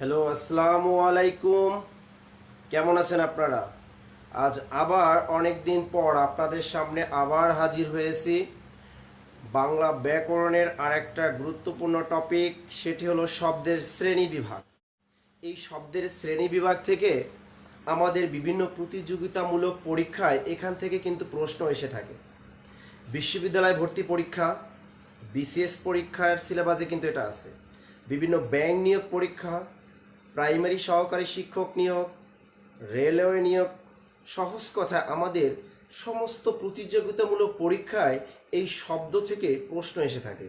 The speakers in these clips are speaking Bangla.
হ্যালো, আসসালামু আলাইকুম। কেমন আছেন আপনারা? আজ আবার অনেক দিন পর আপনাদের সামনে আবার হাজির হয়েছি বাংলা ব্যাকরণের আরেকটা গুরুত্বপূর্ণ টপিক, সেটি হলো শব্দের শ্রেণী বিভাগ। এই শব্দের শ্রেণী বিভাগ থেকে আমাদের বিভিন্ন প্রতিযোগিতামূলক পরীক্ষায় এখান থেকে কিন্তু প্রশ্ন এসে থাকে। বিশ্ববিদ্যালয় ভর্তি পরীক্ষা, বিসিএস পরীক্ষার সিলেবাসে কিন্তু এটা আছে। বিভিন্ন ব্যাংক নিয়োগ পরীক্ষা, প্রাইমারি সহকারী শিক্ষক নিয়োগ, রেলওয়ে নিয়োগ, সহজ কথায় আমাদের সমস্ত প্রতিযোগিতামূলক পরীক্ষায় এই শব্দ থেকে প্রশ্ন এসে থাকে।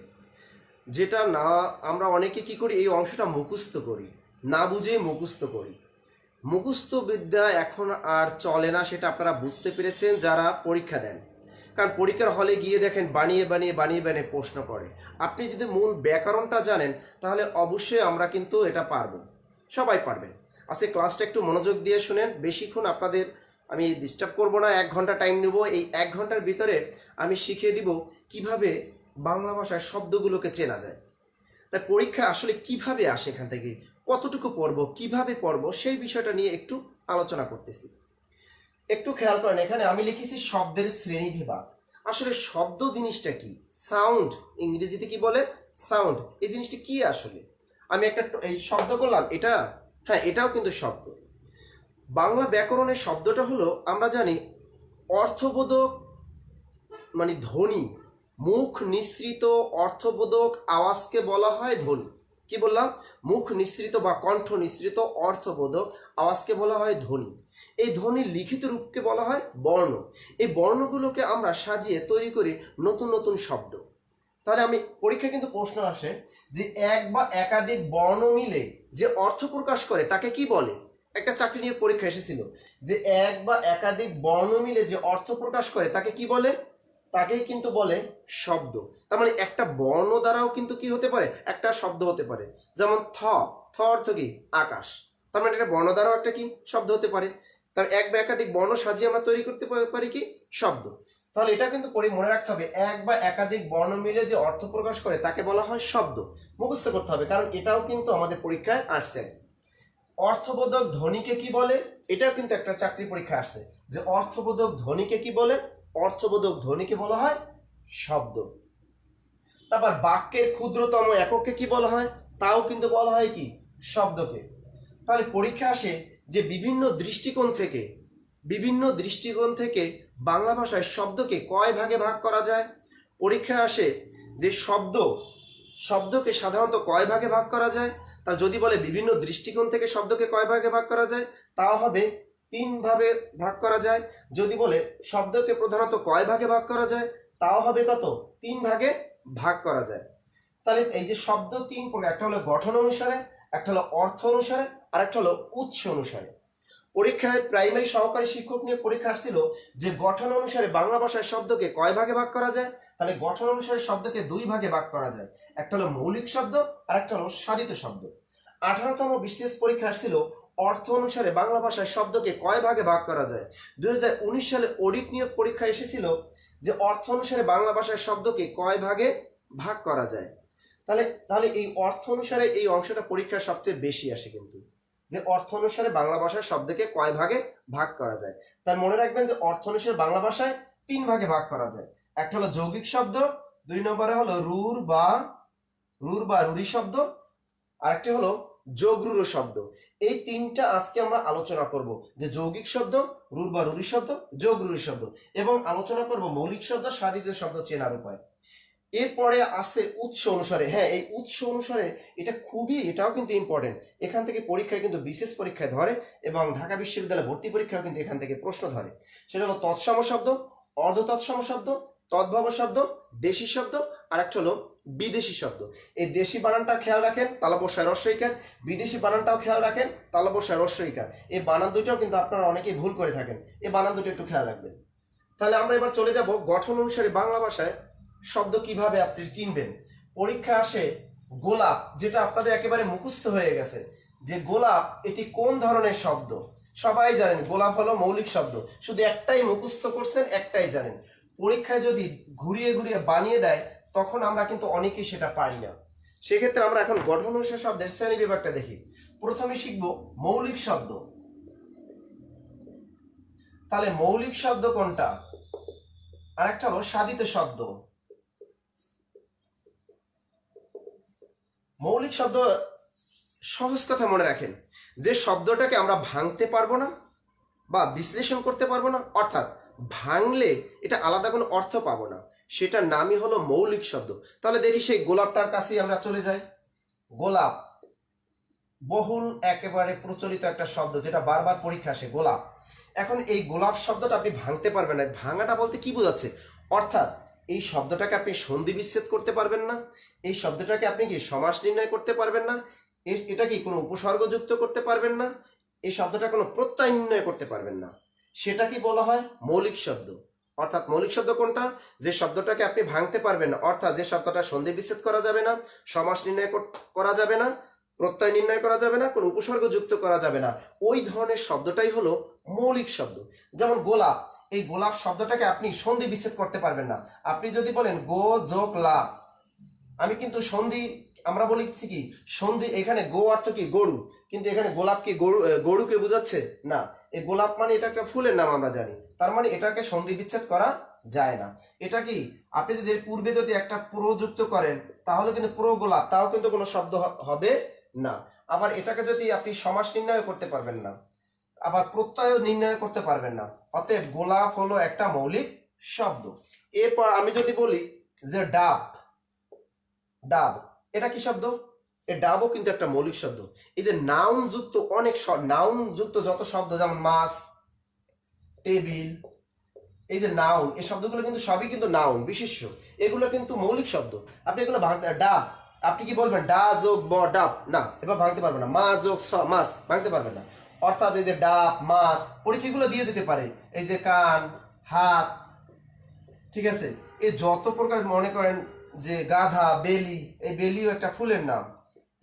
যেটা না আমরা অনেকে কি করি, এই অংশটা মুখস্থ করি, না বুঝে মুখস্থ করি। মুখস্থ বিদ্যা এখন আর চলে না, সেটা আপনারা বুঝতে পেরেছেন যারা পরীক্ষা দেন। কারণ পরীক্ষার হলে গিয়ে দেখেন বানিয়ে বানিয়ে বানিয়ে বানিয়ে প্রশ্ন করে। আপনি যদি মূল ব্যাকরণটা জানেন তাহলে অবশ্যই আমরা কিন্তু এটা পারবো, সবাই পারবেন। আজকে ক্লাসটা একটু মনোযোগ দিয়ে শুনেন, বেশিক্ষণ আপনাদের আমি ডিস্টার্ব করব না, 1 ঘন্টা টাইম নেব। এই 1 ঘন্টার ভিতরে আমি শিখিয়ে দিব কিভাবে বাংলা ভাষায় শব্দগুলোকে চেনা যায়। তাই পরীক্ষা আসলে কিভাবে আসে, এখান থেকে কতটুকু পড়ব, কিভাবে পড়ব, সেই বিষয়টা নিয়ে একটু আলোচনা করতেছি। একটু খেয়াল করেন, এখানে আমি লিখেছি শব্দের শ্রেণী বিভাগ। আসলে শব্দ জিনিসটা কি? সাউন্ড, ইংরেজিতে কি বলে? সাউন্ড। এই জিনিসটা কি আসলে? আমি একটা এই শব্দ করলাম, এটা হ্যাঁ, এটাও কিন্তু শব্দ। বাংলা ব্যাকরণের শব্দটা হলো, আমরা জানি অর্থবোধক মানে ধ্বনি, মুখ নিঃসৃত অর্থবোধক আওয়াজকে বলা হয় ধ্বনি। কি বললাম? মুখ নিঃসৃত বা কণ্ঠ নিঃসৃত অর্থবোধক আওয়াজকে বলা হয় ধ্বনি। এই ধ্বনির লিখিত রূপকে বলা হয় বর্ণ। এই বর্ণগুলোকে আমরা সাজিয়ে তৈরি করি নতুন নতুন শব্দ। তাহলে আমি পরীক্ষায় কিন্তু প্রশ্ন আসে যে এক বা একাধিক বর্ণ মিলে যে অর্থ প্রকাশ করে তাকে কি বলে? একটা চাকরি নিয়ে পরীক্ষা এসেছিল যে এক বা একাধিক বর্ণ মিলে যে অর্থ প্রকাশ করে তাকে কি বলে? তাকেই কিন্তু বলে শব্দ। তার মানে একটা বর্ণ দ্বারাও কিন্তু কি হতে পারে? একটা শব্দ হতে পারে। যেমন থ অর্থ কি? আকাশ। তার মানে একটা বর্ণ দ্বারাও একটা কি শব্দ হতে পারে। তার এক বা একাধিক বর্ণ সাজিয়ে আমরা তৈরি করতে পারি কি শব্দ। তাহলে এটা কিন্তু মনে রাখতে হবে, এক বা একাধিক বর্ণ মিলে যে অর্থ প্রকাশ করে তাকে বলা হয় শব্দ। মুখস্থ করতে হবে, কারণ এটাও কিন্তু আমাদের পরীক্ষায় আসছে। অর্থবোধক ধ্বনিকে কি বলে? এটাও কিন্তু একটা চাকরি পরীক্ষা আসছে যে অর্থবোধক ধ্বনিকে কি বলে? অর্থবোধক ধ্বনিকে বলা হয় শব্দ। তারপর বাক্যের ক্ষুদ্রতম এককে কি বলা হয়? তাও কিন্তু বলা হয় কি শব্দকে। তাহলে পরীক্ষা আসে যে বিভিন্ন দৃষ্টিকোণ থেকে বাংলা ভাষায় শব্দকে কয় ভাগে ভাগ করা যায়। পরীক্ষায় আসে যে শব্দকে সাধারণত কয় ভাগে ভাগ করা যায়। তা যদি বলে বিভিন্ন দৃষ্টিকোণ থেকে শব্দকে কয় ভাগে ভাগ করা যায়, তাও হবে 3 ভাগে ভাগ করা যায়। যদি বলে শব্দকে প্রধানত কয় ভাগে ভাগ করা যায়, তাও হবে কত? 3 ভাগে ভাগ করা যায়। তাহলে এই যে শব্দ 3 প্রকার, একটা হলো গঠন অনুসারে, একটা হলো অর্থ অনুসারে, আর একটা হলো উৎস অনুসারে। পরীক্ষায় প্রাইমারি সহকারী শিক্ষক নিয়ে পরীক্ষা আসছিল যে গঠন অনুসারে বাংলা ভাষায় শব্দকে কয় ভাগে ভাগ করা যায়। তাহলে গঠন অনুসারে শব্দকে 2 ভাগে ভাগ করা যায়। একটা হলো মৌলিক শব্দ, আর একটা হলো সাধিত শব্দ। 18তম বিশেষ পরীক্ষা আসছিল অর্থ অনুসারে বাংলা ভাষায় শব্দকে কয় ভাগে ভাগ করা যায়। 2019 সালে অডিট নিয়োগ পরীক্ষা এসেছিল যে অর্থ অনুসারে বাংলা ভাষায় শব্দকে কয় ভাগে ভাগ করা যায়। তাহলে তাহলে এই অর্থ অনুসারে এই অংশটা পরীক্ষায় সবচেয়ে বেশি আসে কিন্তু, যে অর্থ অনুসারে বাংলা ভাষার শব্দকে কয় ভাগে ভাগ করা যায়। তার মনে রাখবেন যে অর্থ অনুসারে বাংলা ভাষায় 3 ভাগে ভাগ করা যায়। একটা হলো যৌগিক শব্দ, 2 নম্বরে হলো রুর বা রুরি শব্দ, আর একটা হলো যোগরূঢ় শব্দ। এই 3টা আজকে আমরা আলোচনা করব, যে যৌগিক শব্দ, রুর বা রুরি শব্দ, যোগরূঢ় শব্দ, এবং আলোচনা করব মৌলিক শব্দ, সাধিত শব্দ চেনার উপায়। এরপরে আসে উৎস অনুসারে। হ্যাঁ, এই উৎস অনুসারে এটাও কিন্তু ইম্পর্টেন্ট। এখান থেকে পরীক্ষায় কিন্তু বিশেষ পরীক্ষায় ধরে, এবং ঢাকা বিশ্ববিদ্যালয় ভর্তি পরীক্ষাও কিন্তু এখান থেকে প্রশ্ন ধরে। সেটা হলো তৎসম শব্দ, অর্ধ তৎসম শব্দ, তদ্ভব শব্দ, দেশি শব্দ, আর একটা হলো বিদেশি শব্দ। এই দেশি বানানটা খেয়াল রাখেন, তালবস্যায় রস্বইকার। বিদেশি বানানটাও খেয়াল রাখেন, তালবস্যায় রস্বইকার। এই বানান দুটোও কিন্তু আপনারা অনেকেই ভুল করে থাকেন, এই বানান দুটো একটু খেয়াল রাখবেন। তাহলে আমরা এবার চলে যাব গঠন অনুসারে বাংলা ভাষায় শব্দ কিভাবে আপনি চিনবেন। পরীক্ষা আসে গোলাপ, যেটা আপনাদের একেবারে মুখস্থ হয়ে গেছে যে গোলাপ এটি কোন ধরনের শব্দ। সবাই জানেন গোলাপ হলো মৌলিক শব্দ, শুধু একটাই মুখস্থ করছেন, একটাই জানেন। পরীক্ষায় যদি ঘুরিয়ে ঘুরিয়ে বানিয়ে দেয় তখন আমরা কিন্তু অনেকেই সেটা পারি না। সেক্ষেত্রে আমরা এখন গঠন অনুসারে শব্দের শ্রেণী বিভাগটা দেখি। প্রথমে শিখব মৌলিক শব্দ। তাহলে মৌলিক শব্দ কোনটা? আরেকটা হলো সাধিত শব্দ। মৌলিক শব্দ সহজ কথা মনে রাখেন, যে শব্দটাকে আমরা ভাঙতে পারবো না বা বিশ্লেষণ করতে পারবো না, অর্থাৎ ভাঙলে এটা আলাদা কোনো অর্থ পাবো না, সেটার নামই হলো মৌলিক শব্দ। তাহলে দেখি সেই গোলাপটার কাছেই আমরা চলে যাই। গোলাপ বহুল একেবারে প্রচলিত একটা শব্দ, যেটা বারবার পরীক্ষা আসে, গোলাপ। এখন এই গোলাপ শব্দটা আপনি ভাঙতে পারবেন না। ভাঙাটা বলতে কি বোঝাচ্ছে? অর্থাৎ এই শব্দটাকে আপনি সন্ধি বিচ্ছেদ করতে পারবেন না, এই শব্দটাকে আপনি কি সমাস নির্ণয় করতে পারবেন না, এটা কি কোনো উপসর্গ যুক্ত করতে পারবেন না, এই শব্দটা কোনো প্রত্যয় নির্ণয় করতে পারবেন না। সেটা কি বলা হয়? মৌলিক শব্দ। অর্থাৎ মৌলিক শব্দ কোনটা? যে শব্দটাকে আপনি ভাঙতে পারবেন না, অর্থাৎ যে শব্দটা সন্ধি বিচ্ছেদ করা যাবে না, সমাস নির্ণয় করা যাবে না, প্রত্যয় নির্ণয় করা যাবে না, কোনো উপসর্গ যুক্ত করা যাবে না, ওই ধরনের শব্দটাই হলো মৌলিক শব্দ। যেমন গোলাপ, এই গোলাপ শব্দটাকে আপনি সন্ধি বিচ্ছেদ করতে পারবেন না। আপনি যদি বলেন গো যোগ লাভ, আমি কিন্তু সন্ধি, আমরা বলেছি কি সন্ধি, এখানে গো অর্থ কি গরু, কিন্তু এখানে গোলাপ কি গরুকে বোঝাচ্ছে না। এই গোলাপ মানে এটা একটা ফুলের নাম আমরা জানি, তার মানে এটাকে সন্ধি বিচ্ছেদ করা যায় না। এটা কি আপনি যদি পূর্বে যদি একটা প্রো যুক্ত করেন, তাহলে কিন্তু প্রো গোলাপ, তাও কিন্তু কোনো শব্দ হবে না। আবার এটাকে যদি আপনি সমাস নির্ণয় করতে পারবেন না, আবার প্রত্যয় নির্ণয় করতে পারবেন না। অতএব গোলাপ হলো একটা মৌলিক শব্দ। এরপর আমি যদি বলি যে ডাব, ডাব এটা কি শব্দ? এ ডাবও কিন্তু একটা মৌলিক শব্দ। এই যে নাউন যুক্ত অনেক নাউন যুক্ত যত শব্দ, যেমন মাছ, টেবিল, এই যে নাউন, এই শব্দগুলো কিন্তু সবই কিন্তু নাউন বিশেষ্য, এগুলো কিন্তু মৌলিক শব্দ। আপনি এগুলো ভাঙতে, ডাব আপনি কি বলবেন ডা যোগ ব ডাব, না, এবার ভাঙতে পারবেন না। মা যোগ স মাছ, ভাঙতে পারবেন না। অর্থাৎ এই যে ডাব, মাছ, পরীক্ষাগুলো দিয়ে দিতে পারে। এই যে কান, হাত, ঠিক আছে, এই যত প্রকার, মনে করেন যে গাধা, বেলি, এই বেলিও একটা ফুলের নাম।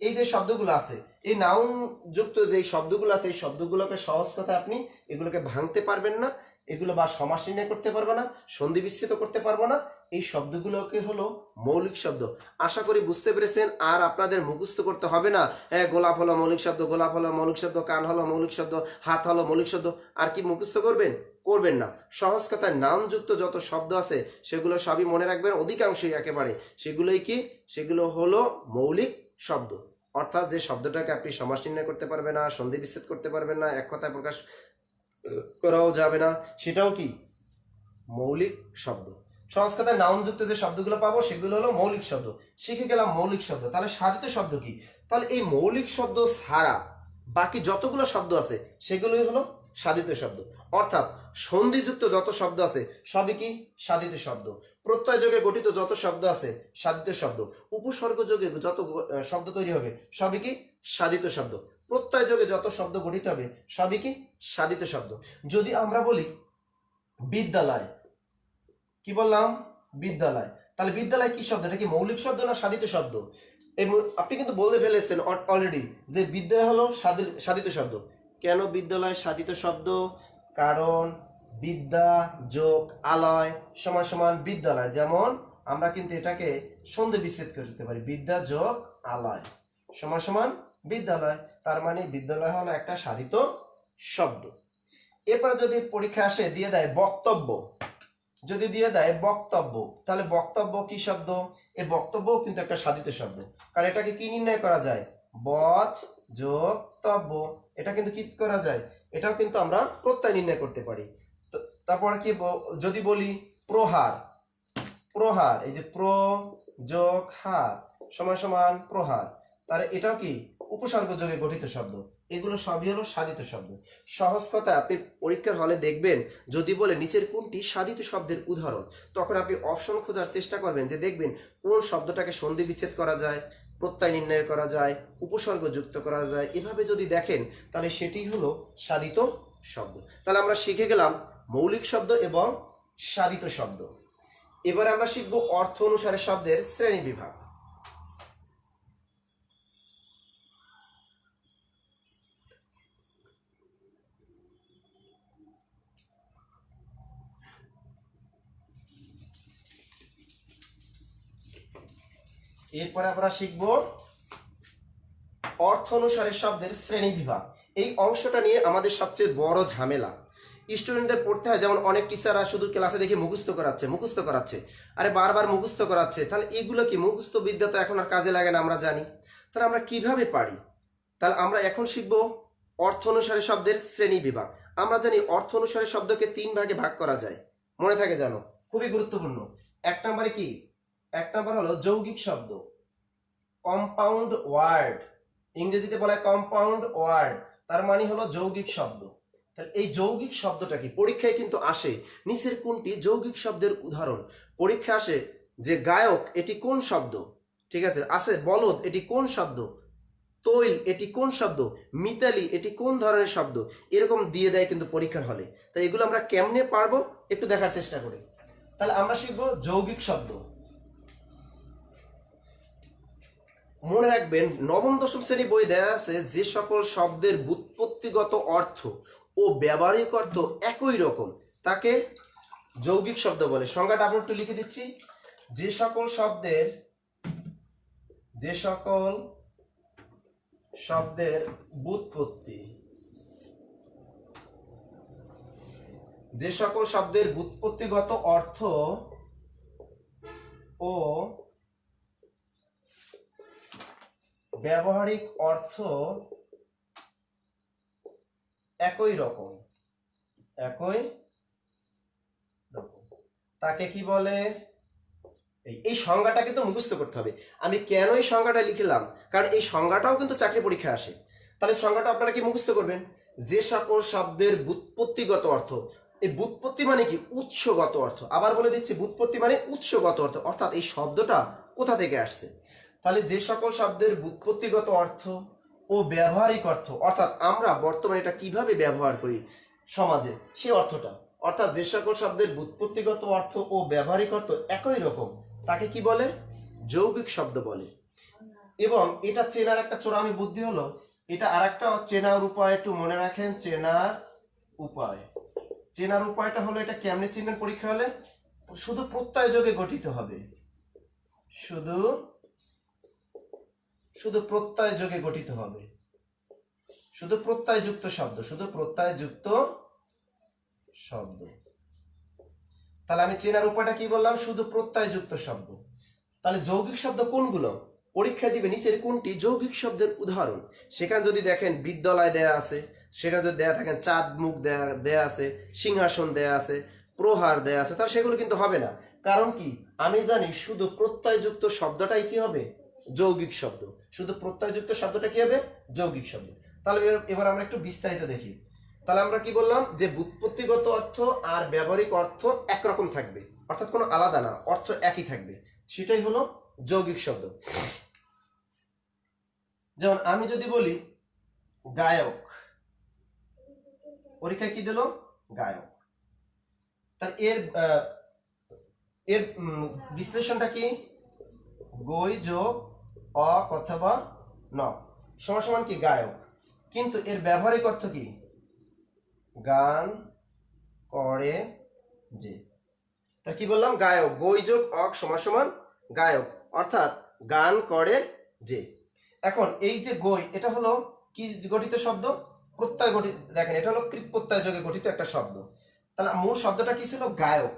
এই যে শব্দগুলো আছে, এই নাউন যুক্ত যে শব্দগুলো আছে, এই শব্দগুলোকে সহজ কথা আপনি এগুলোকে ভাঙতে পারবেন না, এগুলো বা সমাস নির্ণয় করতে পারবো না, সন্ধি বিচ্ছেদ করতে পারবো না। এই শব্দগুলোকে হলো মৌলিক শব্দ। আশা করি বুঝতে পেরেছেন, আর আপনাদের মুখস্থ করতে হবে না। হ্যাঁ, গোলাপ হলো মৌলিক শব্দ, গোলাপ হলো মৌলিক শব্দ, কান হলো মৌলিক শব্দ, হাত হলো মৌলিক শব্দ। আর কি মুখস্থ করবেন? করবেন না। সহজ কথায় নামযুক্ত যত শব্দ আছে সেগুলো সবই মনে রাখবেন, অধিকাংশই একেবারে সেগুলোই কি, সেগুলো হলো মৌলিক শব্দ। অর্থাৎ যে শব্দটাকে আপনি সমাস নির্ণয় করতে পারবেন না, সন্ধি বিচ্ছেদ করতে পারবেন না, এক কথায় প্রকাশ করাও যাবে না, সেটাও কি মৌলিক শব্দ। সহজ কথায় নাউনযুক্ত যে শব্দগুলো পাবো সেগুলো হলো মৌলিক শব্দ। শিখে গেলাম মৌলিক শব্দ। তাহলে সাধিত শব্দ কি? তাহলে এই মৌলিক শব্দ ছাড়া বাকি যতগুলো শব্দ আছে সেগুলোই হলো সাধিত শব্দ। অর্থাৎ সন্ধিযুক্ত যত শব্দ আছে সবই কি সাধিত শব্দ। প্রত্যয় যোগে গঠিত যত শব্দ আছে সাধিত শব্দ। উপসর্গ যোগে যত শব্দ তৈরি হবে সবই কি সাধিত শব্দ। প্রত্যয় যোগে যত শব্দ গঠিত হবে সবই কি সাধিত শব্দ। যদি আমরা বলি বিদ্যালয়, কি বললাম? বিদ্যালয়। তাহলে বিদ্যালয় কি শব্দ? এটা কি মৌলিক শব্দ না সাধিত শব্দ? এই আপনি কিন্তু বলে ফেলেছেন অলরেডি যে বিদ্যালয় হলো সাধিত শব্দ। কেন বিদ্যালয় সাধিত শব্দ? কারণ বিদ্যা যোগ আলয় সমান সমান বিদ্যালয়। যেমন আমরা কিন্তু এটাকে সন্ধি বিচ্ছেদ করতে পারি, বিদ্যা যোগ আলয় সমান সমান বিদ্যালয়। তার মানে বিদ্যালয় হলো একটা সাধিত শব্দ। এরপরে যদি পরীক্ষা আসে দিয়ে দেয় বক্তব্য, যদি দিয়ে দেয় বক্তব্য, তাহলে বক্তব্য কি শব্দ? এই বক্তব্যও কিন্তু একটা সাধিত শব্দ। কারণ এটাকে কি নির্ণয় করা যায়? বচ যোগ তব্য। এটা কিন্তু কি করা যায়? এটাও কিন্তু আমরা প্রত্যয় নির্ণয় করতে পারি। তারপর কি যদি বলি প্রহার, প্রহার, এই যে প্র যোগ হার সমান সমান প্রহার, তাহলে এটাও কি উপসর্গ যোগে গঠিত শব্দ। এগুলো সবই হলো সাধিত শব্দ। সহজ কথা, আপনি পরীক্ষার হলে দেখবেন যদি বলে নিচের কোনটি সাধিত শব্দের উদাহরণ, তখন আপনি অপশন খোঁজার চেষ্টা করবেন যে দেখবেন কোন শব্দটাকে সন্ধি বিচ্ছেদ করা যায়, প্রত্যয় নির্ণয় করা যায়, উপসর্গ যুক্ত করা যায়। এভাবে যদি দেখেন তাহলে সেটি হলো সাধিত শব্দ। তাহলে আমরা শিখে গেলাম মৌলিক শব্দ এবং সাধিত শব্দ। এবারে আমরা শিখব অর্থ অনুসারে শব্দের শ্রেণী বিভাগ। এরপরে আমরা শিখব অর্থ অনুসারে শব্দের শ্রেণী বিভাগ। এই অংশটা নিয়ে আমাদের সবচেয়ে বড় ঝামেলা। স্টুডেন্টদের পড়তে হয়, যেমন অনেক টিচাররা শুধু ক্লাসে দেখে মুখস্থ করাচ্ছে, আরে বারবার মুখস্থ করাচ্ছে। তাহলে এগুলো কি মুখস্থ বিদ্যা? তো এখন আর কাজে লাগে না, আমরা জানি। তাহলে আমরা কিভাবে পারি? তাহলে আমরা এখন শিখব অর্থ অনুসারে শব্দের শ্রেণী বিভাগ। আমরা জানি অর্থ অনুসারে শব্দকে 3 ভাগে ভাগ করা যায়, মনে থাকে জানো, খুবই গুরুত্বপূর্ণ। এক নম্বরে কি? এক নম্বর হলো যৌগিক শব্দ, কম্পাউন্ড ওয়ার্ড। ইংরেজিতে বলা হয় কম্পাউন্ড ওয়ার্ড, তার মানে হলো যৌগিক শব্দ। তাহলে এই যৌগিক শব্দটা কি? পরীক্ষায় কিন্তু আসে, নিচের কোনটি যৌগিক শব্দের উদাহরণ? পরীক্ষা আসে যে গায়ক এটি কোন শব্দ, ঠিক আছে, আসে বলদ এটি কোন শব্দ, তৈল এটি কোন শব্দ, মিতালি এটি কোন ধরনের শব্দ, এরকম দিয়ে দেয় কিন্তু পরীক্ষার হলে। তাই এগুলো আমরা কেমনে পারবো একটু দেখার চেষ্টা করি। তাহলে আমরা শিখবো যৌগিক শব্দ। মনে রাখবেন, নবম দশম শ্রেণী বই দেয়া আছে যে সকল শব্দের ব্যুৎপত্তিগত অর্থ ও ব্যবহারিক অর্থ একই রকম তাকে যৌগিক শব্দ বলে। সংজ্ঞাটা আমি একটু লিখে দিচ্ছি। যে সকল শব্দের ব্যুৎপত্তি, যে সকল শব্দের ব্যুৎপত্তিগত অর্থ ও ব্যবহারিক অর্থ একই রকম তাকে কি বলে? এই সংজ্ঞাটা কিন্তু মুখস্থ করতে হবে। আমি কেন এই সংজ্ঞাটা লিখলাম, কারণ এই সংজ্ঞাটাও কিন্তু চাকরি পরীক্ষা আসে। তাহলে সংজ্ঞাটা আপনারা কি মুখস্থ করবেন? যে সকল শব্দের ব্যুৎপত্তিগত অর্থ, এই ব্যুৎপত্তি মানে কি? উৎসগত অর্থ। আবার বলে দিচ্ছি, ব্যুৎপত্তি মানে উৎসগত অর্থ, অর্থাৎ এই শব্দটা কোথা থেকে আসছে। তাহলে যে সকল শব্দের ব্যুৎপত্তিগত অর্থ ও ব্যবহারিক অর্থ, অর্থাৎ আমরা বর্তমানে এটা কিভাবে ব্যবহার করি সমাজে, সেই অর্থটা, অর্থাৎ যে সকল শব্দের ব্যুৎপত্তিগত অর্থ ও ব্যবহারিক অর্থ একই রকম তাকে কি বলে? যৌগিক শব্দ বলে। এবং এটা চেনার একটা চোরামি বুদ্ধি হলো, এটা আর একটা চেনার উপায় একটু মনে রাখেন। চেনার উপায়টা হলো, এটা কেমনে চিনবেন পরীক্ষা হলে? শুধু প্রত্যয় যোগে গঠিত হবে, শুধু প্রত্যয় যোগে গঠিত হবে, শুধু প্রত্যয়যুক্ত শব্দ। তাহলে আমি চেনার উপায়টা কি বললাম? শুধু প্রত্যয়যুক্ত শব্দ। তাহলে যৌগিক শব্দ কোনগুলো? পরীক্ষা দিবে নিচের কোনটি যৌগিক শব্দের উদাহরণ। সেখানে যদি দেখেন বিদ্যালয় দেয়া আছে, সেখানে যদি দেয়া থাকেন চাঁদ মুখ দেয়া আছে, সিংহাসন দেয়া আছে, প্রহার দেয়া আছে, তাহলে সেগুলো কিন্তু হবে না। কারণ কি? আমি জানি শুধু প্রত্যয়যুক্ত শব্দটাই কি হবে? যৌগিক শব্দ। শুধু প্রত্যয়যুক্ত শব্দটা কি হবে? যৌগিক শব্দ। তাহলে এবার আমরা একটু বিস্তারিত দেখি। তাহলে আমরা কি বললাম? যে ব্যুৎপত্তিগত অর্থ আর ব্যবহারিক অর্থ একরকম থাকবে, অর্থাৎ কোনো আলাদা না, অর্থ একই থাকবে, সেটাই হলো যৌগিক শব্দ। যেমন আমি যদি বলি গায়ক, পরীক্ষায় কি দিল? গায়ক। তাহলে এর বিশ্লেষণটা কি? গই যোগ অক অথবা ন সমান সমান কি? গায়ক। কিন্তু এর ব্যবহারিক অর্থ কি? গান করে যে। তা কি বললাম? গায়ক। গই যোগ অক সমান সমান গায়ক, অর্থাৎ গান করে যে। এখন এই যে গই, এটা হলো কি গঠিত শব্দ? প্রত্যয় গঠিত। দেখেন, এটা হলো কৃত প্রত্যয় যোগে গঠিত একটা শব্দ। তাহলে মূল শব্দটা কি ছিল? গায়ক।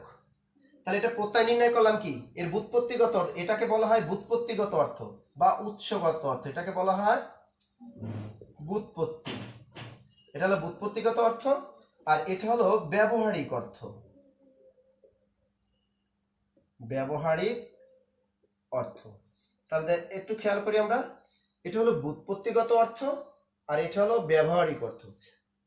তাহলে এটা প্রত্যয় নির্ণয় করলাম কি? এর ব্যুৎপত্তিগত অর্থ, এটাকে বলা হয় ব্যুৎপত্তিগত অর্থ বা উৎসগত অর্থ, এটাকে বলা হয় ব্যুৎপত্তি। এটা হলো ব্যুৎপত্তিগত অর্থ, আর এটা হলো ব্যবহারিক অর্থ। তাহলে একটু খেয়াল করি আমরা, এটা হলো ব্যুৎপত্তিগত অর্থ আর এটা হলো ব্যবহারিক অর্থ।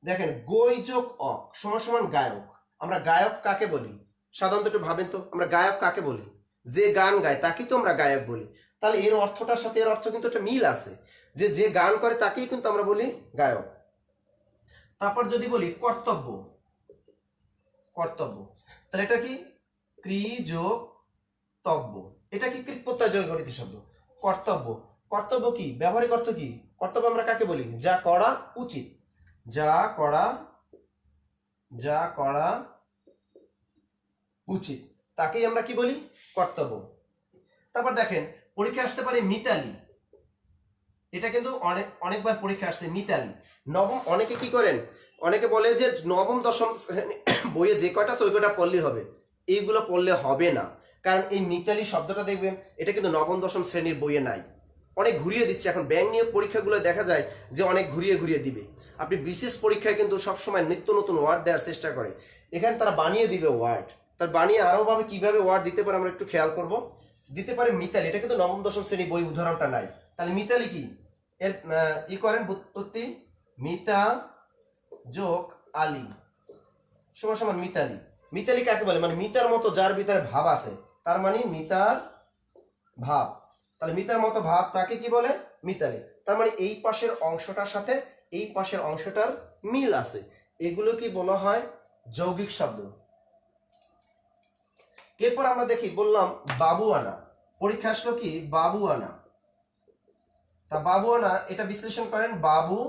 দেখেন, গই যোগ অক সমান সমান গায়ক। আমরা গায়ক কাকে বলি? সাধারণত একটু ভাবেন তো, আমরা গায়ক কাকে বলি? যে গান গায় তাকেই তো আমরা গায়ক বলি। তাহলে এর অর্থটার সাথে এর অর্থ কিন্তু একটা মিল আছে, যে গান করে তাকেই কিন্তু আমরা বলি গায়ক। তারপর যদি বলি কর্তব্য, তাহলে এটা কি? ক্রি যোগ তব্য, এটা কি কৃত প্রত্যয় যোগে গঠিত শব্দ। কর্তব্য কি? ব্যবহারিক অর্থ কি? কর্তব্য আমরা কাকে বলি? যা করা উচিত, তাকেই আমরা কি বলি? কর্তব্য। তারপর দেখেন, পরীক্ষা আসতে পারে মিতালি, এটা কিন্তু অনেকবার পরীক্ষা আসছে মিতালি। নবম, অনেকে কি করেন, অনেকে বলে যে নবম দশম বইয়ে যে কয়টা আছে ওই কয়টা পড়লেই হবে। এইগুলো পড়লে হবে না, কারণ এই মিতালি শব্দটা দেখবেন এটা কিন্তু নবম দশম শ্রেণীর বইয়ে নাই, অনেক ঘুরিয়ে দিচ্ছে। এখন ব্যাংক নিয়োগ পরীক্ষাগুলো দেখা যায় যে অনেক ঘুরিয়ে ঘুরিয়ে দিবে। আপনি বিশেষ পরীক্ষায় কিন্তু সবসময় নিত্য নতুন ওয়ার্ড দেওয়ার চেষ্টা করে, এখানে তারা বানিয়ে দিবে ওয়ার্ড, তার বানিয়ে আরও ভাবে কীভাবে ওয়ার্ড দিতে পারে আমরা একটু খেয়াল করব। দিতে পারে মিতালি, এটা কিন্তু নবম দশম শ্রেণী বই উদাহরণটা নাই। তাহলে মিতালি কি, এর করেন বুৎপত্তি, মিতা যোগ আলী সমান সমান মিতালি। মিতালি কাকে বলে, মানে মিতার মতো যার ভিতরে ভাব আছে, তার মানে মিতার ভাব। তাহলে মিতার মতো ভাব তাকে কি বলে, মিতালি। তার মানে এই পাশের অংশটার সাথে এই পাশের অংশটার মিল আছে, এগুলো কি বলা হয় যৌগিক শব্দ। এরপর আমরা দেখি, বললাম বাবুয়ানা, পরীক্ষা আসলো কি বাবুয়ানা। তা বাবুয়ানা এটা বিশ্লেষণ করেন, বাবু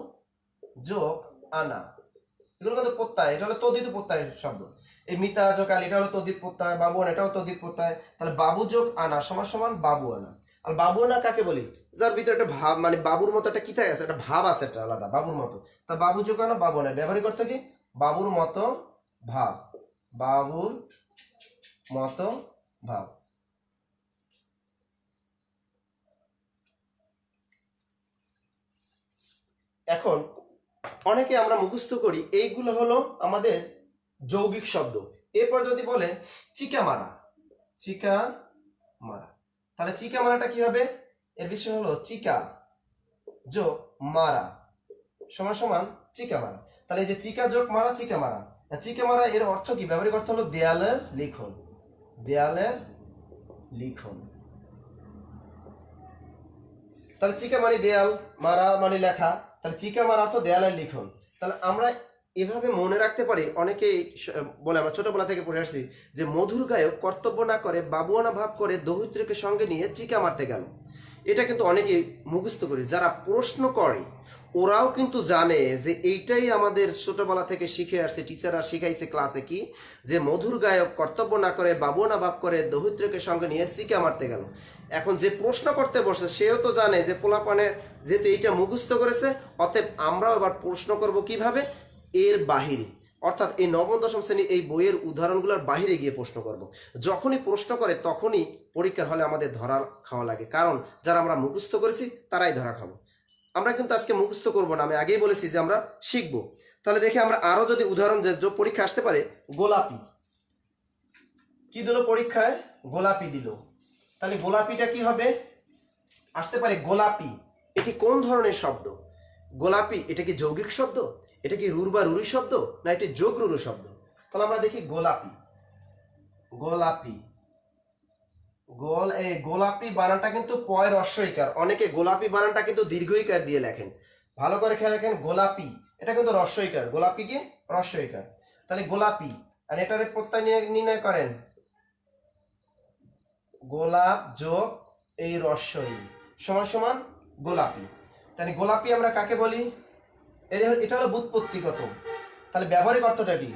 যোগ আনা, এগুলো কিন্তু প্রত্যয়, এটা হলো তদ্ধিত প্রত্যয়ের শব্দ। এই মিতা যোগ আলী এটা হলো তদ্ধিত প্রত্যয়, বাবুয়ানা এটাও তদ্ধিত প্রত্যয়। তাহলে বাবু যোগ আনা সমান সমান বাবুয়ানা। আর বাবুয়ানা কাকে বলি, যার ভিতরে একটা ভাব, মানে বাবুর মতো একটা কি থাকে আছে, একটা ভাব আছে, একটা আলাদা বাবুর মতো। তা বাবু যোগ আনা বাবুয়ানা, ব্যবহারিক অর্থ কি বাবুর মতো ভাব, বাবুর মতো ভাব। এখন অনেকে আমরা মুখস্থ করি, এইগুলো হলো আমাদের যৌগিক শব্দ। এরপর যদি বলে চিকা মারা, চিকা মারা, তাহলে চিকা মারাটা কি হবে, এর বিষয় হলো চিকা যোগ মারা সমান সমান চিকা মারা। তাহলে এই যে চিকা যোগ মারা, চিকা মারা, চিকা মারা এর অর্থ কি, ব্যবহারিক অর্থ হলো দেয়ালের লিখন, দেয়ালের লিখন। তাহলে চিকা মানে দেয়াল, মারা মানে লেখা, তাহলে চিকা মারা অর্থ দেয়ালের লিখন। তাহলে আমরা এভাবে মনে রাখতে পারি। অনেকেই বলে, আমরা ছোটবেলা থেকে পড়ে আসছি যে মধুর গায়ক কর্তব্য না করে বাবুয়ানা ভাব করে দরিদ্রকে সঙ্গে নিয়ে চিকা মারতে গেল। এটা কিন্তু অনেকেই মুখস্থ করি। যারা প্রশ্ন করে ওরাও কিন্তু জানে যে এইটাই আমাদের ছোটবেলা থেকে শিখে আসছে, টিচাররা শিখাইছে ক্লাসে কি, যে মধুর গায়ক কর্তব্য না করে বাবুয়ানা ভাব করে দরিদ্রকে সঙ্গে নিয়ে চিকা মারতে গেল। এখন যে প্রশ্ন করতে বসে সেও তো জানে যে পোলাপানের যেহেতু এইটা মুখস্থ করেছে, অতএব আমরাও এবার প্রশ্ন করব কিভাবে, এর বাহিরে, অর্থাৎ এই নবম দশম শ্রেণী এই বইয়ের উদাহরণগুলোর বাহিরে গিয়ে প্রশ্ন করব। যখনই প্রশ্ন করে তখনই পরীক্ষার হলে আমাদের ধরা খাওয়া লাগে, কারণ যারা আমরা মুখস্থ করেছি তারাই ধরা খাবো। আমরা কিন্তু আজকে মুখস্থ করব না, আমি আগেই বলেছি যে আমরা শিখবো। তাহলে দেখি আমরা আরো যদি উদাহরণ, যে পরীক্ষা আসতে পারে গোলাপি, কি দিল পরীক্ষায়, গোলাপি দিল। তাহলে গোলাপিটা কি হবে, আসতে পারে গোলাপি, এটি কোন ধরনের শব্দ, গোলাপি এটা কি যৌগিক শব্দ, এটা কি রুর বা রুরি শব্দ, না এটি যোগ রুরু শব্দ। তাহলে আমরা দেখি গোলাপি, গোলাপি গোলাপি বানানটা কিন্তু পয় রস্বইকার, অনেকে গোলাপি বানানটা কিন্তু দীর্ঘইকার দিয়ে লেখেন, ভালো করে খেয়াল রাখেন। গোলাপি এটা কিন্তু রস্বইকার, গোলাপি কি রস্বইকার। তাহলে গোলাপি, আর এটার প্রত্যয় নির্ণয় করেন, গোলাপ যোগ এই রস্বই সমান সমান গোলাপি। তাহলে গোলাপি আমরা কাকে বলি, এটা হলো ব্যুৎপত্তিগত। তাহলে ব্যবহারিক অর্থটা কি,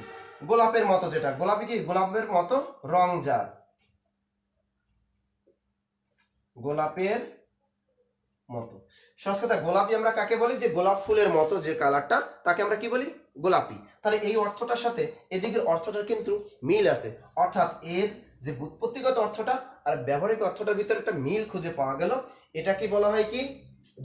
গোলাপের মতো, যেটা গোলাপি কি গোলাপের মতো রং যার, গোলাপের মতো। সহজ কথা, গোলাপি আমরা কাকে বলি, যে গোলাপ ফুলের মতো যে কালারটা তাকে আমরা কি বলি, গোলাপি। তাহলে এই অর্থটার সাথে এদিকের অর্থটার কিন্তু মিল আছে, অর্থাৎ এর যে ব্যুৎপত্তিগত অর্থটা আর ব্যবহারিক অর্থটার ভিতরে একটা মিল খুঁজে পাওয়া গেল। এটা কি বলা হয় কি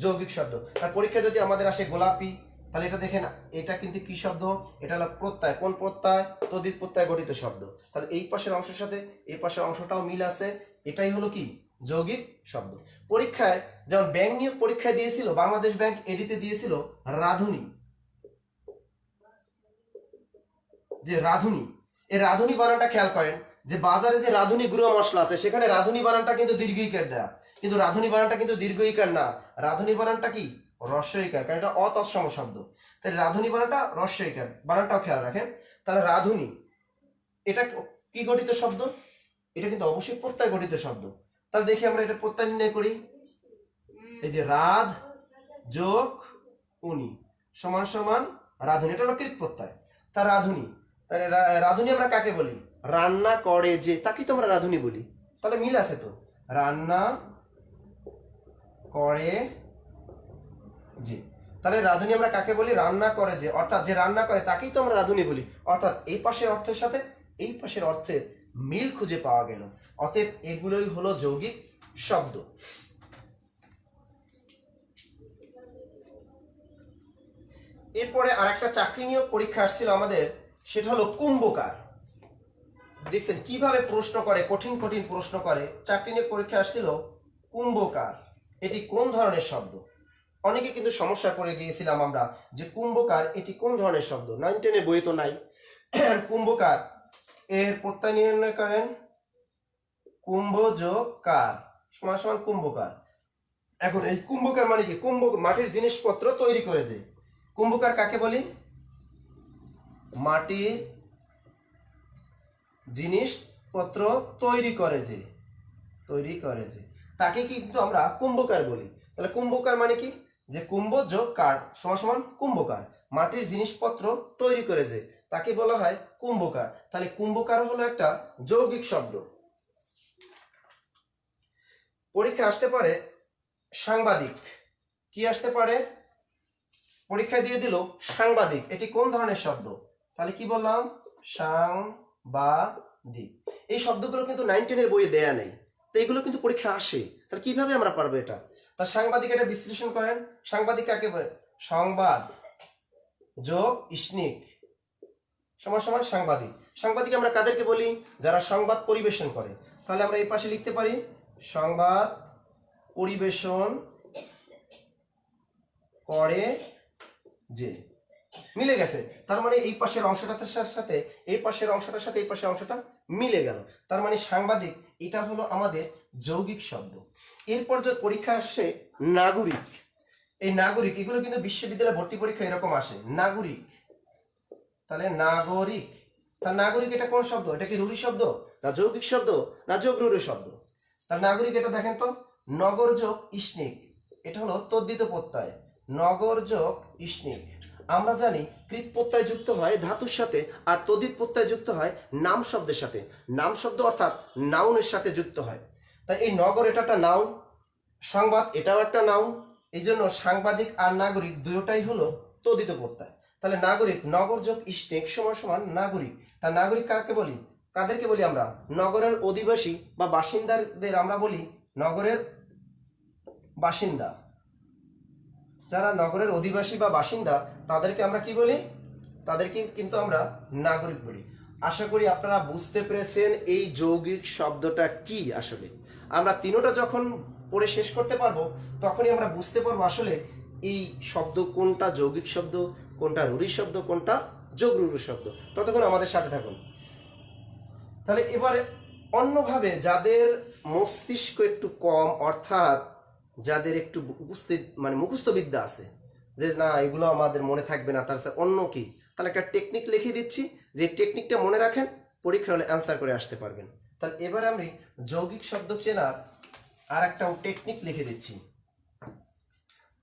যৌগিক শব্দ। আর পরীক্ষা যদি আমাদের আসে গোলাপি, তাহলে এটা দেখেন এটা কিন্তু কি শব্দ, এটা হলো প্রত্যয়, কোন প্রত্যয়, তদ্ধিত প্রত্যয় গঠিত শব্দ। তাহলে এই পাশের অংশের সাথে এই পাশের অংশটাও মিল আছে, এটাই হলো কি যৌগিক শব্দ। পরীক্ষায় যেমন ব্যাংক নিয়োগ পরীক্ষায় দিয়েছিল, বাংলাদেশ ব্যাংক এডিতে দিয়েছিল রাধুনী, যে রাধুনী, এই রাধুনী বানানটা খেয়াল করেন, যে বাজারে যে রাধুনী গুঁড়ো মশলা আছে সেখানে রাধুনী বানানটা কিন্তু দীর্ঘইকার দেয়া, কিন্তু রাধুনী বানানটা কিন্তু দীর্ঘইকার না, রাধুনী বানানটা কি রস্বইকার, কারণ এটা অতৎসম শব্দ। তাহলে রাধুনী বানানটা রস্বইকার, বানানটাও খেয়াল রাখেন। তাহলে রাধুনী এটা কি গঠিত শব্দ, এটা কিন্তু অবশ্যই প্রত্যয় গঠিত শব্দ। তাহলে দেখি আমরা এটা প্রত্যয় নির্ণয় করি, এই যে রাধ যোগ উনি সমান সমান রাধুনী, এটা হলো কৃত প্রত্যয়। তা রাধুনী, তাহলে রাধুনী আমরা কাকে বলি, রান্না করে যে তাকে তো আমরা রাধুনী বলি, তাহলে মিল আছে তো, রান্না করে যে। তাহলে রাঁধুনি আমরা কাকে বলি? রান্না করে যে, অর্থাৎ যে রান্না করে তাকেই তো আমরা রাঁধুনি বলি। অর্থাৎ এই পাশের অর্থের সাথে এই পাশের অর্থের মিল খুঁজে পাওয়া গেল। অতএব এগুলোই হলো যৌগিক শব্দ। এরপরে আরেকটা চাকরি নিয়োগ পরীক্ষা আসছিল আমাদের, সেটা হলো কুম্ভকার। দেখছেন কিভাবে প্রশ্ন করে, কঠিন কঠিন প্রশ্ন করে। চাকরি নিয়োগ পরীক্ষা আসছিল কুম্ভকার, এটি কোন ধরনের শব্দ? অনেকে কিন্তু সমস্যায় পড়ে গিয়েছিলাম আমরা যে কুম্ভকার এটি কোন ধরনের শব্দ। 9-10 বইয়ে তো নাই। কুম্ভকার এর প্রত্যয় নির্ণয় করেন কুম্ভ যোগ কার সমান সমান কুম্ভকার। এখন এই কুম্ভকার মানে কি? কুম্ভ মাটির জিনিসপত্র তৈরি করে যে। কুম্ভকার কাকে বলি? মাটির জিনিসপত্র তৈরি করে যে, তাকে কিন্তু আমরা কুম্ভকার বলি। তাহলে কুম্ভকার মানে কি? যে কুম্ভ যোগ কার সমান সমান কুম্ভকার, মাটির জিনিসপত্র তৈরি করে যে, তাকে বলা হয় কুম্ভকার। তাহলে কুম্ভকার হলো একটা যৌগিক শব্দ। পরীক্ষা আসতে পারে সাংবাদিক। কি আসতে পারে? পরীক্ষায় দিয়ে দিল সাংবাদিক, এটি কোন ধরনের শব্দ? তাহলে কি বললাম? সাংবাদিক। এই শব্দগুলো কিন্তু 9-10 বইয়ে দেয়া নেই, তো এগুলো কিন্তু পরীক্ষা আসে। তাহলে কিভাবে আমরা পারবো এটা? তা সাংবাদিক এটা বিশ্লেষণ করেন। সাংবাদিক কাকে বলে? সংবাদ যোগ ইসনিক সমান সমান সাংবাদিক। সাংবাদিক আমরা কাদেরকে বলি? যারা সংবাদ পরিবেশন করে। তাহলে আমরা এই পাশে লিখতে পারি সংবাদ পরিবেশন করে যে। মিলে গেছে। তার মানে এই পাশের অংশটার সাথে এই পাশের অংশটার সাথে এই পাশের অংশটা মিলে গেল। তার মানে সাংবাদিক এটা হলো আমাদের যৌগিক শব্দ। এরপর যে পরীক্ষা আসছে নাগরিক। এই নাগরিক এগুলো কিন্তু বিশ্ববিদ্যালয় ভর্তি পরীক্ষা এরকম আসে, নাগরিক। তাহলে নাগরিক, তার নাগরিক এটা কোন শব্দ? এটা কি রুড়ি শব্দ, না যৌগিক শব্দ, না যোগ রুড়ি শব্দ? তার নাগরিক এটা দেখেন তো, নগর যোগ ইসনিক, এটা হলো তদ্ধিত প্রত্যয়। নগর যোগ ইসনিক। আমরা জানি কৃত প্রত্যয় যুক্ত হয় ধাতুর সাথে, আর তদ্ধিত প্রত্যয় যুক্ত হয় নাম শব্দের সাথে। নাম শব্দ অর্থাৎ নাউনের সাথে যুক্ত হয়। তাই এই নগর এটা একটা নাউন, সংবাদ এটাও একটা নাউন। এই জন্য সাংবাদিক আর নাগরিক দুটোটাই হলো তদ্ধিত প্রত্যয়। তাহলে নাগরিক, নগর যোগ ইসনিক সমান সমান নাগরিক। তা নাগরিক কাকে বলি? কাদেরকে বলি আমরা? নগরের অধিবাসী বা বাসিন্দাদের আমরা বলি নগরের বাসিন্দা। যারা নগরের অধিবাসী বা বাসিন্দা তাদেরকে আমরা কি বলি? তাদেরকে কিন্তু আমরা নাগরিক বলি। আশা করি আপনারা বুঝতে পেরেছেন এই যৌগিক শব্দটা কি। আসলে আমরা তিনোটা যখন পড়ে শেষ করতে পারবো তখনই আমরা বুঝতে পারবো আসলে এই শব্দ কোনটা যৌগিক শব্দ, কোনটা রুড়ি শব্দ, কোনটা যোগ রুড়ি শব্দ। ততক্ষণ আমাদের সাথে থাকুন। তাহলে এবারে অন্যভাবে যাদের মস্তিষ্ক একটু কম, অর্থাৎ যাদের একটু উপস্থিত মানে মুখস্থ বিদ্যা আছে, যে না এগুলো আমাদের মনে থাকবে না, তার অন্য কি, তাহলে একটা টেকনিক লিখে দিচ্ছি, যে টেকনিকটা মনে রাখেন, পরীক্ষা হলে অ্যান্সার করে আসতে পারবেন। তাহলে এবার আমি যৌগিক শব্দ চেনার আর একটা টেকনিক লিখে দিচ্ছি।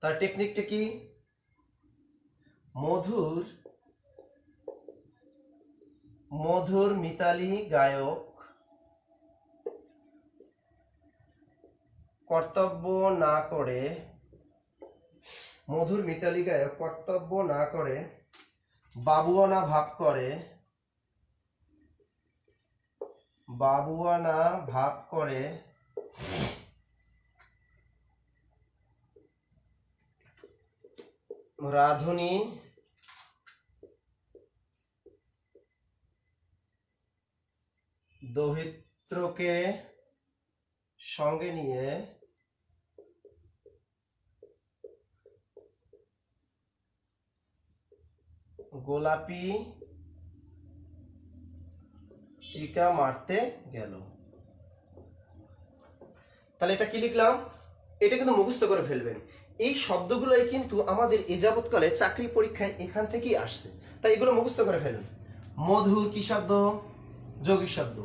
তার টেকনিকটা কি? মধুর মিতালি গায়ক কর্তব্য না করে, মধুর মিতালি গায়ক কর্তব্য না করে বাবুয়ানা ভাব করে রাধুনী দৌহিত্রকে সঙ্গে নিয়ে গোলাপি চিকা মারতে গেল। তাহলে এটা কি লিখলাম? এটা কিন্তু মুখস্থ করে ফেলবেন। এই শব্দগুলোই কিন্তু আমাদের এ যাবৎকালে চাকরি পরীক্ষায় এখান থেকেই আসছে, তাই এগুলো মুখস্থ করে ফেলুন। মধুর কি শব্দ? যৌগিক শব্দ।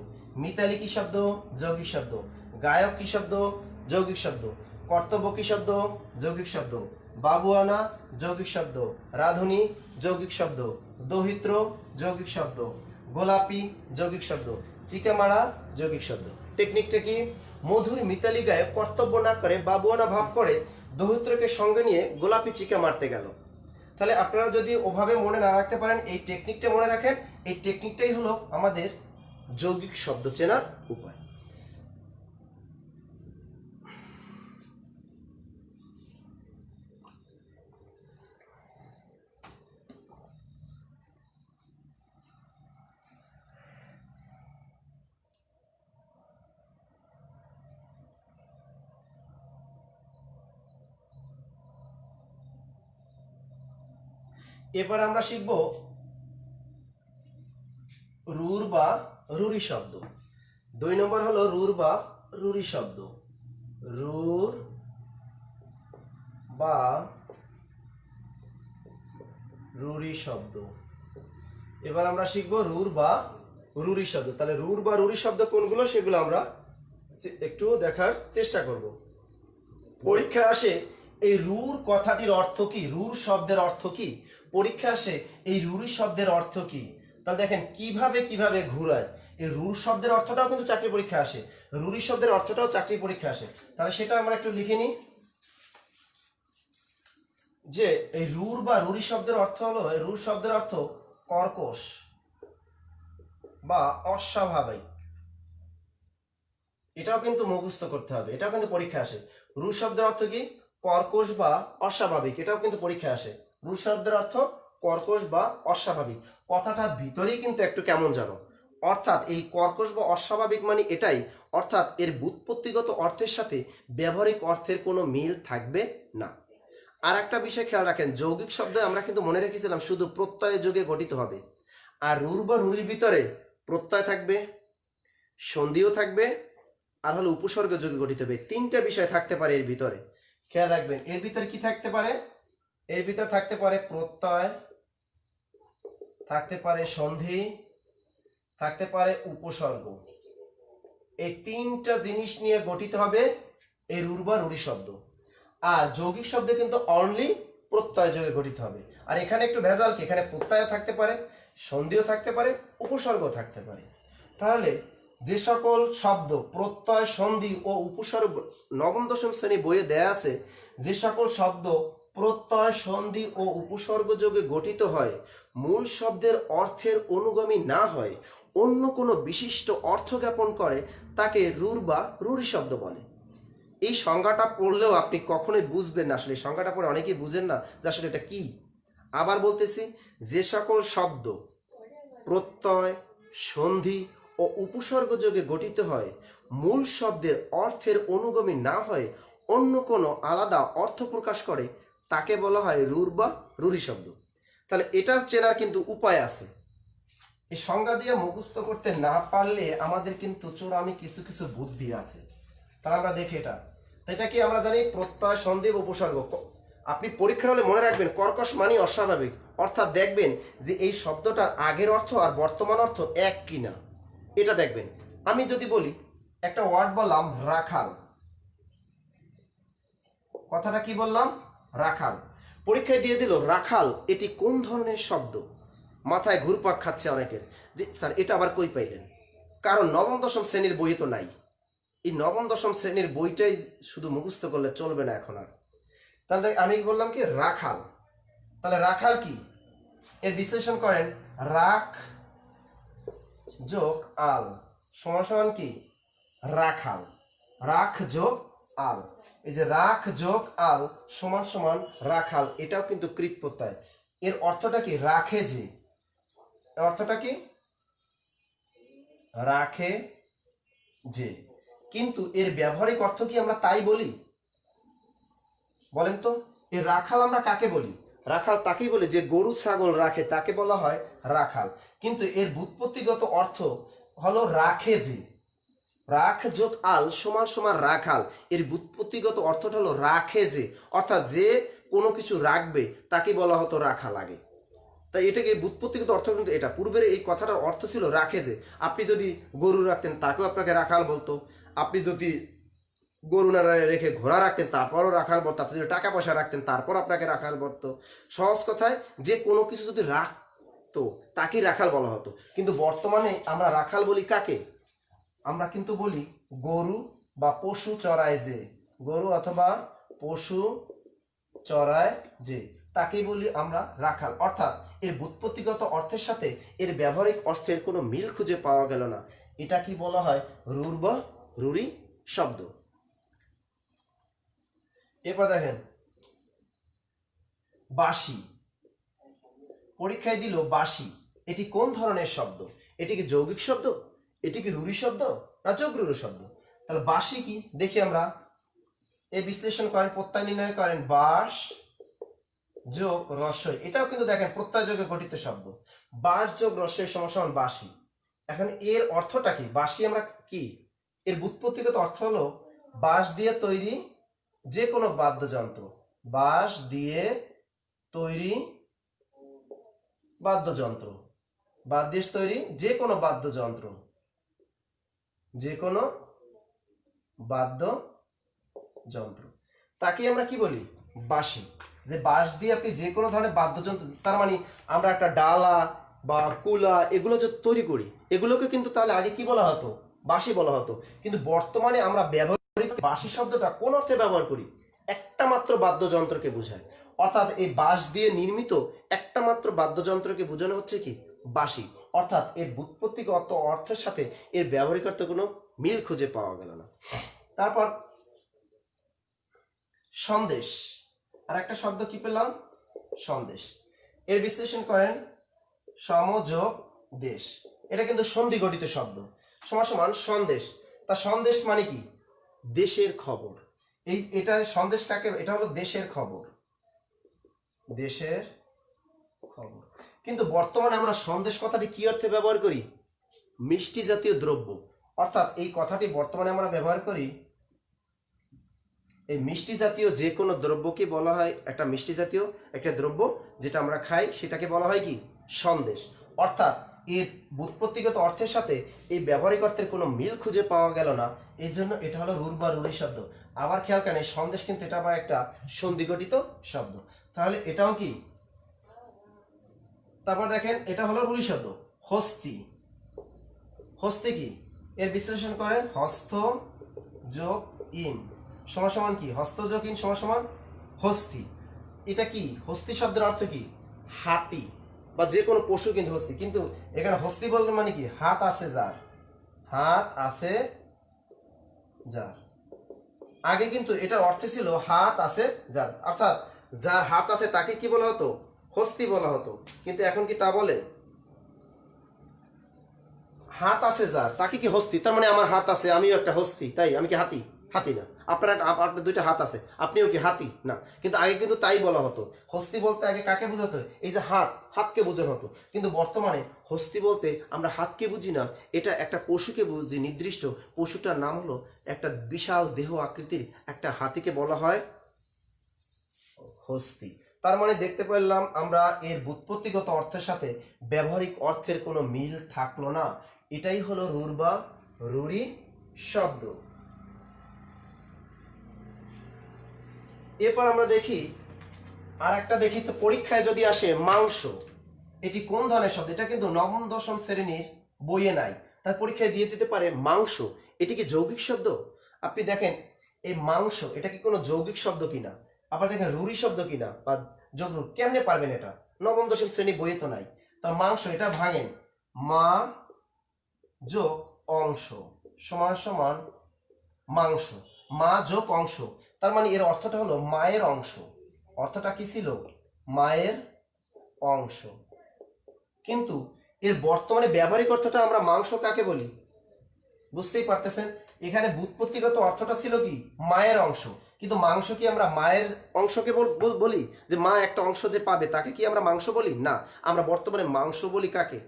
মিতালি কি শব্দ? যৌগিক শব্দ। গায়ক কি শব্দ? যৌগিক শব্দ। কর্তব্য কি শব্দ? যৌগিক শব্দ। বাবুয়ানা যৌগিক শব্দ। রাধুনী যৌগিক শব্দ। দৌহিত্র যৌগিক শব্দ। গোলাপি যৌগিক শব্দ। চিকামারা যৌগিক শব্দ। টেকনিকটা কি? মধুর মিতালি গায়ে কর্তব্য না করে বাবুয়ানা ভাব করে দহিত্রকে সঙ্গে নিয়ে গোলাপি চিকা মারতে গেল। তাহলে আপনারা যদি ওভাবে মনে না রাখতে পারেন, এই টেকনিকটা মনে রাখেন। এই টেকনিকটাই হলো আমাদের যৌগিক শব্দ চেনার উপায়। এবার আমরা শিখব রুর বা রুরি শব্দ। 2 নম্বর হলো রুর বা রুরি শব্দ। রুর বা রুরি শব্দ। এবার আমরা শিখব রুর বা রুরি শব্দ। তাহলে রুর বা রুরি শব্দ কোনগুলো সেগুলো আমরা একটু দেখার চেষ্টা করব। পরীক্ষা আসে এই রুর কথাটির অর্থ কি, রুর শব্দের অর্থ কি, পরীক্ষা আসে এই রুরি শব্দের অর্থ কি। তাহলে দেখেন কিভাবে কিভাবে ঘুরায়। এই রুর শব্দের অর্থটাও কিন্তু চাকরি পরীক্ষা আসে, রুরি শব্দের অর্থটাও চাকরি পরীক্ষা আসে। তাহলে সেটা আমরা একটু লিখে নিই যে এই রুর বা রুরি শব্দের অর্থ হলো, এই রুর শব্দের অর্থ কর্কশ বা অস্বাভাবিক। এটাও কিন্তু মুখস্থ করতে হবে, এটাও কিন্তু পরীক্ষা আসে। রুর শব্দের অর্থ কি, কর্কশ বা অস্বাভাবিক, এটাও কিন্তু পরীক্ষা আসে। রুর শব্দের অর্থ কর্কশ বা অস্বাভাবিক। কথাটার ভিতরেই কিন্তু একটু কেমন জানো, অর্থাৎ এই কর্কশ বা অস্বাভাবিক মানে এটাই, অর্থাৎ এর ব্যুৎপত্তিগত অর্থের সাথে ব্যবহারিক অর্থের কোনো মিল থাকবে না। আর একটা বিষয় খেয়াল রাখেন, যৌগিক শব্দ আমরা কিন্তু মনে রেখেছিলাম শুধু প্রত্যয় যোগে গঠিত হবে। আর রুর বা রুরির ভিতরে প্রত্যয় থাকবে, সন্ধিও থাকবে, আর হলো উপসর্গ যোগে গঠিত হবে। 3টা বিষয় থাকতে পারে এর ভিতরে। খেয়াল রাখবেন এর ভিতরে কি থাকতে পারে, এর ভিতরে থাকতে পারে প্রত্যয়, থাকতে পারে সন্ধি, থাকতে পারে উপসর্গ। এই 3টা জিনিস নিয়ে গঠিত হবে এই রুর বা রুরি শব্দ। আর যৌগিক শব্দ কিন্তু অনলি প্রত্যয় যোগে গঠিত হবে। আর এখানে একটু ভেজাল কি, এখানে প্রত্যয় থাকতে পারে, সন্ধিও থাকতে পারে, উপসর্গ থাকতে পারে। তাহলে যে সকল শব্দ প্রত্যয়, সন্ধি ও উপসর্গ 9ম-10ম শ্রেণী বইয়ে দেয়া আছে, যে সকল শব্দ প্রত্যয়, সন্ধি ও উপসর্গ যোগে গঠিত হয়, মূল শব্দের অর্থের অনুগামী না হয়, অন্য কোনো বিশিষ্ট অর্থ জ্ঞাপন করে, তাকে রুর বা রুরি শব্দ বলে। এই সংজ্ঞাটা পড়লেও আপনি কখনোই বুঝবেন না, আসলে এই সংজ্ঞাটা পড়ে অনেকেই বুঝেন না যে আসলে এটা কি। আবার বলতেছি, যে সকল শব্দ প্রত্যয়, সন্ধি ও উপসর্গ যোগে গঠিত হয়, মূল শব্দের অর্থের অনুগামী না হয়, অন্য কোনো আলাদা অর্থ প্রকাশ করে, তাকে বলা হয় রুর বা রুরি শব্দ। তাহলে এটা চেনার কিন্তু উপায় আছে। এই সংজ্ঞা দিয়ে মুখস্থ করতে না পারলে আমাদের কিন্তু চোরামি কিছু কিছু বুদ্ধি আছে। তাহলে আমরা দেখি এটা। তো এটা কি আমরা জানি প্রত্যয়, সন্ধি, উপসর্গ। আপনি পরীক্ষার হলে মনে রাখবেন কর্কশ মানে অস্বাভাবিক, অর্থাৎ দেখবেন যে এই শব্দটার আগের অর্থ আর বর্তমান অর্থ এক কিনা, এটা দেখবেন। আমি যদি বলি একটা ওয়ার্ড বললাম রাখাল, কথাটা কি বললাম, রাখাল। পরীক্ষায় দিয়ে দিল রাখাল, এটি কোন ধরনের শব্দ। মাথায় ঘুরপাক খাচ্ছে অনেকের যে স্যার এটা আবার কই পাইলেন, কারণ 9ম-10ম শ্রেণীর বই তো নাই। এই 9ম-10ম শ্রেণীর বইটাই শুধু মুখস্থ করলে চলবে না এখন আর। তাহলে আমি বললাম কি রাখাল। তাহলে রাখাল কি, এর বিশ্লেষণ করেন, রাখ যোগ আল সমান সমান কি রাখাল। রাখ যোগ আল, এই যে রাখ যোগ আল সমান সমান রাখাল, এটাও কিন্তু কৃত প্রত্যয়। এর অর্থটা কি, রাখে যে। অর্থটা কি, রাখে যে। কিন্তু এর ব্যবহারিক অর্থ কি আমরা তাই বলি? বলেন তো, এই রাখাল আমরা কাকে বলি? রাখাল তাকেই বলে যে গরু ছাগল রাখে, তাকে বলা হয় রাখাল। কিন্তু এর ব্যুৎপত্তিগত অর্থ হলো রাখে যে। রাখ যোগ আল সমান সমান রাখাল, এর ব্যুৎপত্তিগত অর্থটা হলো রাখে যে, অর্থাৎ যে কোনো কিছু রাখবে তাকে বলা হতো রাখাল আগে। তাই এটাকে ব্যুৎপত্তিগত অর্থ কিন্তু এটা। পূর্বের এই কথাটার অর্থ ছিল রাখে যে। আপনি যদি গরু রাখতেন তাকেও আপনাকে রাখাল বলতো, আপনি যদি গরু না রেখে ঘোড়া রাখতেন তারপরও রাখাল বলতো, আপনি যদি টাকা পয়সা রাখতেন তারপর আপনাকে রাখাল বলতো। সহজ কথায় যে কোনো কিছু যদি রাখতো তাকেই রাখাল বলা হতো। কিন্তু বর্তমানে আমরা রাখাল বলি কাকে? আমরা কিন্তু বলি গরু বা পশু চড়ায় যে, গরু অথবা পশু চড়ায় যে, তাকেই বলি আমরা রাখাল। অর্থাৎ এর ব্যুৎপত্তিগত অর্থের সাথে এর ব্যবহারিক অর্থের কোনো মিল খুঁজে পাওয়া গেল না। এটা কি বলা হয়? রুর বা রুরি শব্দ। এরপর দেখেন বাঁশি, পরীক্ষায় দিল বাঁশি, এটি কোন ধরনের শব্দ? এটি কি যৌগিক শব্দ, এটি কি রুরি শব্দ, না যোগ রুরি শব্দ? তাহলে বাঁশি কি দেখি আমরা। এই বিশ্লেষণ করেন, প্রত্যয় নির্ণয় করেন, বাঁশ যোগ রস্বই, এটাও কিন্তু দেখেন প্রত্যয় যোগে গঠিত শব্দ। বাঁশ যোগ রস্বই সমান বাঁশি। এখন এর অর্থটা কি? বাঁশি আমরা কি, এর ব্যুৎপত্তিগত অর্থ হলো বাঁশ দিয়ে তৈরি যে কোনো বাদ্যযন্ত্র, বাঁশ দিয়ে তৈরি বাদ্যযন্ত্র, বাঁশ দিয়ে তৈরি যে কোনো বাদ্যযন্ত্র, যে কোনো বাদ্যযন্ত্র, তাকে আমরা কি বলি? বাঁশি। যে বাঁশ দিয়ে আপনি যে কোনো ধরনের বাদ্যযন্ত্র, তার মানে আমরা একটা ডালা বা কুলা এগুলো যে তৈরি করি, এগুলোকে কিন্তু তাহলে আগে কি বলা হতো? বাঁশি বলা হতো। কিন্তু বর্তমানে আমরা ব্যবহারিক বাঁশি শব্দটা কোন অর্থে ব্যবহার করি? একটা মাত্র বাদ্যযন্ত্রকে বোঝায়। অর্থাৎ এই বাঁশ দিয়ে নির্মিত একটা মাত্র বাদ্যযন্ত্রকে বোঝানো হচ্ছে কি? বাঁশি। অর্থাৎ এর ব্যুৎপত্তিগত অর্থের সাথে এর ব্যবহারিক অর্থে কোনো মিল খুঁজে পাওয়া গেল না। তারপর সন্দেশ, আর একটা শব্দ কি পেলাম? সন্দেশ। এর বিশ্লেষণ করেন, সমযোগ দেশ, এটা কিন্তু সন্ধি গঠিত শব্দ। সমান সন্দেশ। তা সন্দেশ মানে কি? দেশের খবর। এটা সন্দেশ কাকে, এটা হলো দেশের খবর, দেশের খবর। কিন্তু বর্তমানে আমরা সন্দেশ কথাটি কি অর্থে ব্যবহার করি? মিষ্টি জাতীয় দ্রব্য। অর্থাৎ এই কথাটি বর্তমানে আমরা ব্যবহার করি, এই মিষ্টি জাতীয় যে কোনো দ্রব্যকে বলা হয়, একটা মিষ্টি জাতীয় একটা দ্রব্য যেটা আমরা খাই সেটাকে বলা হয় কি? সন্দেশ। অর্থাৎ এর ব্যুৎপত্তিগত অর্থের সাথে এই ব্যবহারিক অর্থের কোনো মিল খুঁজে পাওয়া গেল না, এই জন্য এটা হলো রুর বা রুরি শব্দ। আবার খেয়াল করেন, সন্দেশ কিন্তু এটা আবার একটা সন্ধিগঠিত শব্দ, তাহলে এটাও কি? তারপর দেখেন এটা হলো রুরি শব্দ। হস্তি, হস্তি কি? এর বিশ্লেষণ করে, হস্ত যোগ ইন সমান কি? হস্ত যোগ ইন সমান হস্তি। এটা কি? হস্তি শব্দের অর্থ কি? হাতি বা যে কোনো পশু কিন্তু হস্তি। কিন্তু এখানে হস্তি বলতে মানে কি? হাত আছে যার, হাত আছে যার। আগে কিন্তু এটার অর্থ ছিল হাত আছে যার, অর্থাৎ যার হাত আছে তাকে কি বলা হতো? হস্তি বলা হতো। কিন্তু এখন কি তা বলে? হাত আছে যার তাকে কি হস্তি, তার মানে আমার হাত আছে, আমিও একটা হস্তি, তাই আমি কি হাতি? হাতি না। আপনার দুইটা হাত আছে, আপনিও কি হাতি? না। কিন্তু আগে কিন্তু তাই বলা হতো। হস্তি বলতে আগে কাকে বোঝাতো? এই যে হাতকে বোঝানো হতো। কিন্তু বর্তমানে হস্তি বলতে আমরা হাতকে বুঝি না, এটা একটা পশুকে বুঝি, নির্দিষ্ট পশুটার নাম হলো, একটা বিশাল দেহ আকৃতির একটা হাতিকে বলা হয় হস্তি। তার মানে দেখতে পেলাম আমরা এর ব্যুৎপত্তিগত অর্থের সাথে ব্যবহারিক অর্থের কোনো মিল থাকলো না। এটাই হলো রুর বা রুরি শব্দ। এরপর আমরা দেখি আর একটা, দেখি তো পরীক্ষায় যদি আসে মাংস, এটি কোন ধরনের শব্দ? এটা কিন্তু নবম দশম শ্রেণীর বইয়ে নাই, তার পরীক্ষায় দিয়ে দিতে পারে মাংস, এটি কি যৌগিক শব্দ? আপনি দেখেন এই মাংস এটা কি কোনো যৌগিক শব্দ কিনা, আবার দেখেন রুরি শব্দ কিনা বা যোগ, কেমনে পারবেন? এটা নবম দশম শ্রেণী বইয়ে তো নাই। তার মাংস এটা ভাঙেন, মা যোগ অংশ সমান মাংস, মা যোগ অংশ, তার মানে এর অর্থটা হলো মায়ের অংশ। অর্থটা কি ছিল? মায়ের অংশ। কিন্তু এর বর্তমানে ব্যবহারিক অর্থটা আমরা মাংস কাকে বলি? বুঝতেই পারতেছেন, এখানে ব্যুৎপত্তিগত অর্থটা ছিল কি? মায়ের অংশ। কিন্তু মাংস কি আমরা মায়ের অংশকে বলি? যে মা একটা অংশ যে পাবে তাকে কি আমরা মাংস বলি? না, আমরা বর্তমানে মাংস বলি কাকে?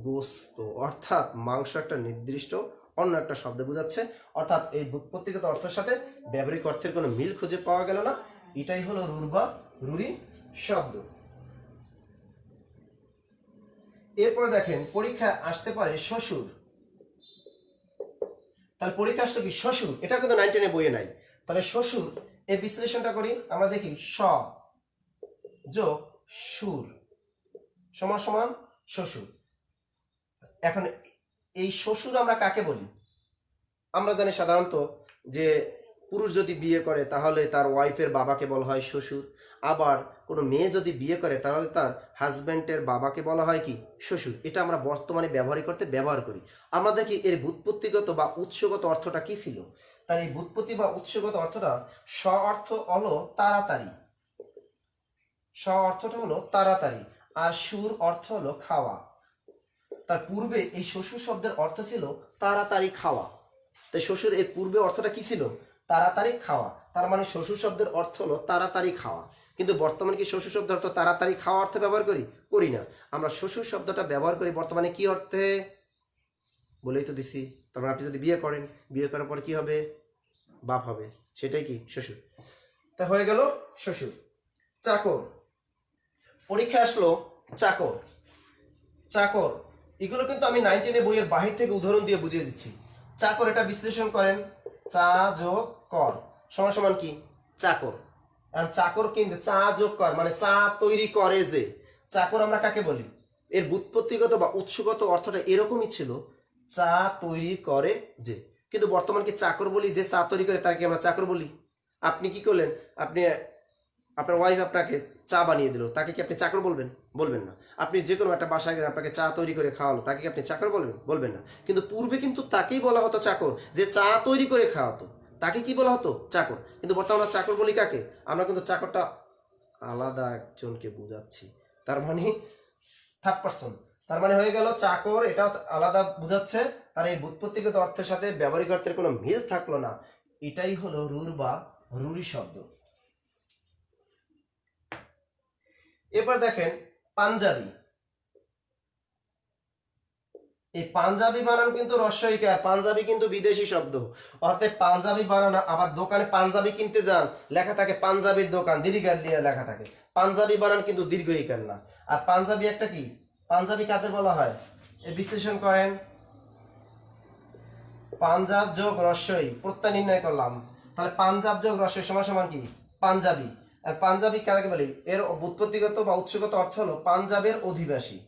গোস্ত। অর্থাৎ মাংস একটা নির্দিষ্ট অন্য একটা শব্দ বোঝাচ্ছে। অর্থাৎ এই ব্যুৎপত্তিগত অর্থের সাথে ব্যবহারিক অর্থের কোনো মিল খুঁজে পাওয়া গেল না। এটাই হলো রুর বা রুরি শব্দ। এরপরে দেখেন পরীক্ষা আসতে পারে শ্বশুর। তাহলে পরীক্ষা আসলো কি? শ্বশুর, এটা কিন্তু 9-10 বইয়ে নাই। তাহলে শ্বশুর এই বিশ্লেষণটা করি, আমরা দেখি স যোগ সুর সমান শ্বশুর। এখন এই শ্বশুর আমরা কাকে বলি? আমরা জানি সাধারণত যে পুরুষ যদি বিয়ে করে তাহলে তার ওয়াইফের বাবাকে বলা হয় শ্বশুর, আবার কোনো মেয়ে যদি বিয়ে করে তাহলে তার হাজব্যান্ডের বাবাকে বলা হয় কি শ্বশুর। এটা আমরা বর্তমানে ব্যবহার করি। আমরা দেখি এর ব্যুৎপত্তিগত বা উৎসগত অর্থটা কি ছিল। তার এই ব্যুৎপত্তি বা উৎসগত অর্থটা স অর্থ হলো তাড়াতাড়ি, স অর্থটা হলো তাড়াতাড়ি, আর সুর অর্থ হলো খাওয়া। তার পূর্বে এই শ্বশুর শব্দের অর্থ ছিল তাড়াতাড়ি খাওয়া। তাই শ্বশুর এর পূর্বে অর্থটা কি ছিল? তাড়াতাড়ি খাওয়া। তার মানে শ্বশুর শব্দের অর্থ হলো তাড়াতাড়ি খাওয়া। কিন্তু বর্তমানে কি শ্বশুর শব্দের অর্থ তাড়াতাড়ি খাওয়া অর্থে ব্যবহার করি না। আমরা শ্বশুর শব্দটা ব্যবহার করি বর্তমানে কি অর্থে? বলেই তো দিছি। তার মানে আপনি যদি বিয়ে করেন, বিয়ে করার পর কি হবে? বাপ হবে, সেটাই কি শ্বশুর। তা হয়ে গেল শ্বশুর। চাকর, পরীক্ষা আসলো চাকর। চাকর এগুলো কিন্তু আমি 9-10 বইয়ের বাহির থেকে উদাহরণ দিয়ে বুঝিয়ে দিচ্ছি। চাকর এটা বিশ্লেষণ করেন, চা যোগ কর সমান সমান কি চাকর। এখন চাকর কিন্তু চা যোগ কর মানে চা তৈরি করে যে, চাকর আমরা কাকে বলি? এর ব্যুৎপত্তিগত বা উৎসগত অর্থটা এরকমই ছিল, চা তৈরি করে যে। কিন্তু বর্তমান কি চাকর বলি যে চা তৈরি করে তাকে আমরা চাকর বলি? আপনি কি করলেন? আপনি আপনার ওয়াইফ আপনাকে চা বানিয়ে দিল, তাকে কি আপনি চাকর বলবেন? বলবেন না। আপনি যে কোনো একটা বাসায় গেলেন, আপনাকে চা তৈরি করে খাওয়ালো, তাকে কি আপনি চাকর বলবেন? বলবেন না। কিন্তু পূর্বে কিন্তু তাকেই বলা হতো চাকর, যে চা তৈরি করে খাওয়াতো, তাকে কি বলা হতো? চাকর। কিন্তু বর্তমানে আমরা চাকর বলি কাকে? আমরা কিন্তু চাকরটা আলাদা একজনকে বোঝাচ্ছি। তার মানে থার্ড পারসন। তার মানে হয়ে গেল চাকর এটা আলাদা বোঝাচ্ছে, তার এই ব্যুৎপত্তিগত অর্থের সাথে ব্যবহারিক অর্থের কোনো মিল থাকলো না। এটাই হলো রুর বা রুরি শব্দ। এবার দেখেন পাঞ্জাবি। এই পাঞ্জাবি বানান কিন্তু রস্বইকার, পাঞ্জাবি কিন্তু বিদেশি শব্দ। অর্থাৎ পাঞ্জাবি বানান, আবার দোকানে পাঞ্জাবি কিনতে যান, লেখা থাকে পাঞ্জাবির দোকান, দীর্ঘার দিয়ে লেখা থাকে। পাঞ্জাবি বানান কিন্তু দীর্ঘইকার না। আর পাঞ্জাবি একটা কি? পাঞ্জাবি কাদের বলা হয়? এই বিশ্লেষণ করেন, পাঞ্জাব যোগ রস্বই প্রত্যয় নির্ণয় করলাম। তাহলে পাঞ্জাব যোগ রস্বই সমান সমান কি পাঞ্জাবি। আর পাঞ্জাবি কাকে বলি? এর ব্যুৎপত্তিগত বা উৎসগত অর্থ হলো পাঞ্জাবের অধিবাসী।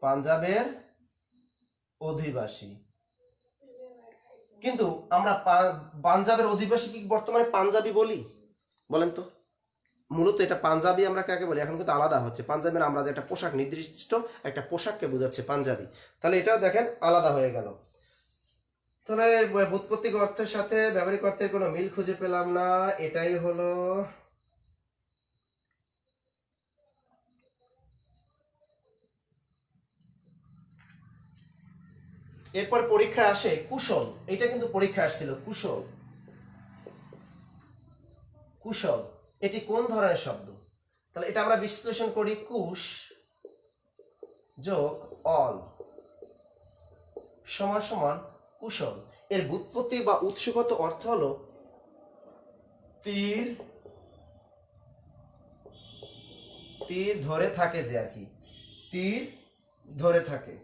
পাঞ্জাবের অধিবাসী। কিন্তু আমরা পাঞ্জাবের অধিবাসী কি বর্তমানে পাঞ্জাবি বলি? বলেন তো। মূলত এটা পাঞ্জাবি আমরা কাকে বলি এখন কিন্তু আলাদা হচ্ছে। পাঞ্জাবের আমরা যে একটা পোশাক, নির্দিষ্ট একটা পোশাককে বোঝাচ্ছে পাঞ্জাবি, তাহলে এটাও দেখেন আলাদা হয়ে গেল। তাহলে ব্যুৎপত্তিক অর্থের সাথে ব্যবহারিক অর্থের কোনো মিল খুঁজে পেলাম না, এটাই হলো এরপর পরীক্ষা আসে কুশল। এটা কিন্তু পরীক্ষা আসছিল কুশল। কুশল এটি কোন ধরনের শব্দ? তাহলে এটা আমরা বিশ্লেষণ করি, কুশ যোগ অল সমান সমান কুশল। এর ব্যুৎপত্তি বা উৎসগত অর্থ হলো তীর, তীর ধরে থাকে যে, আর কি তীর ধরে থাকে,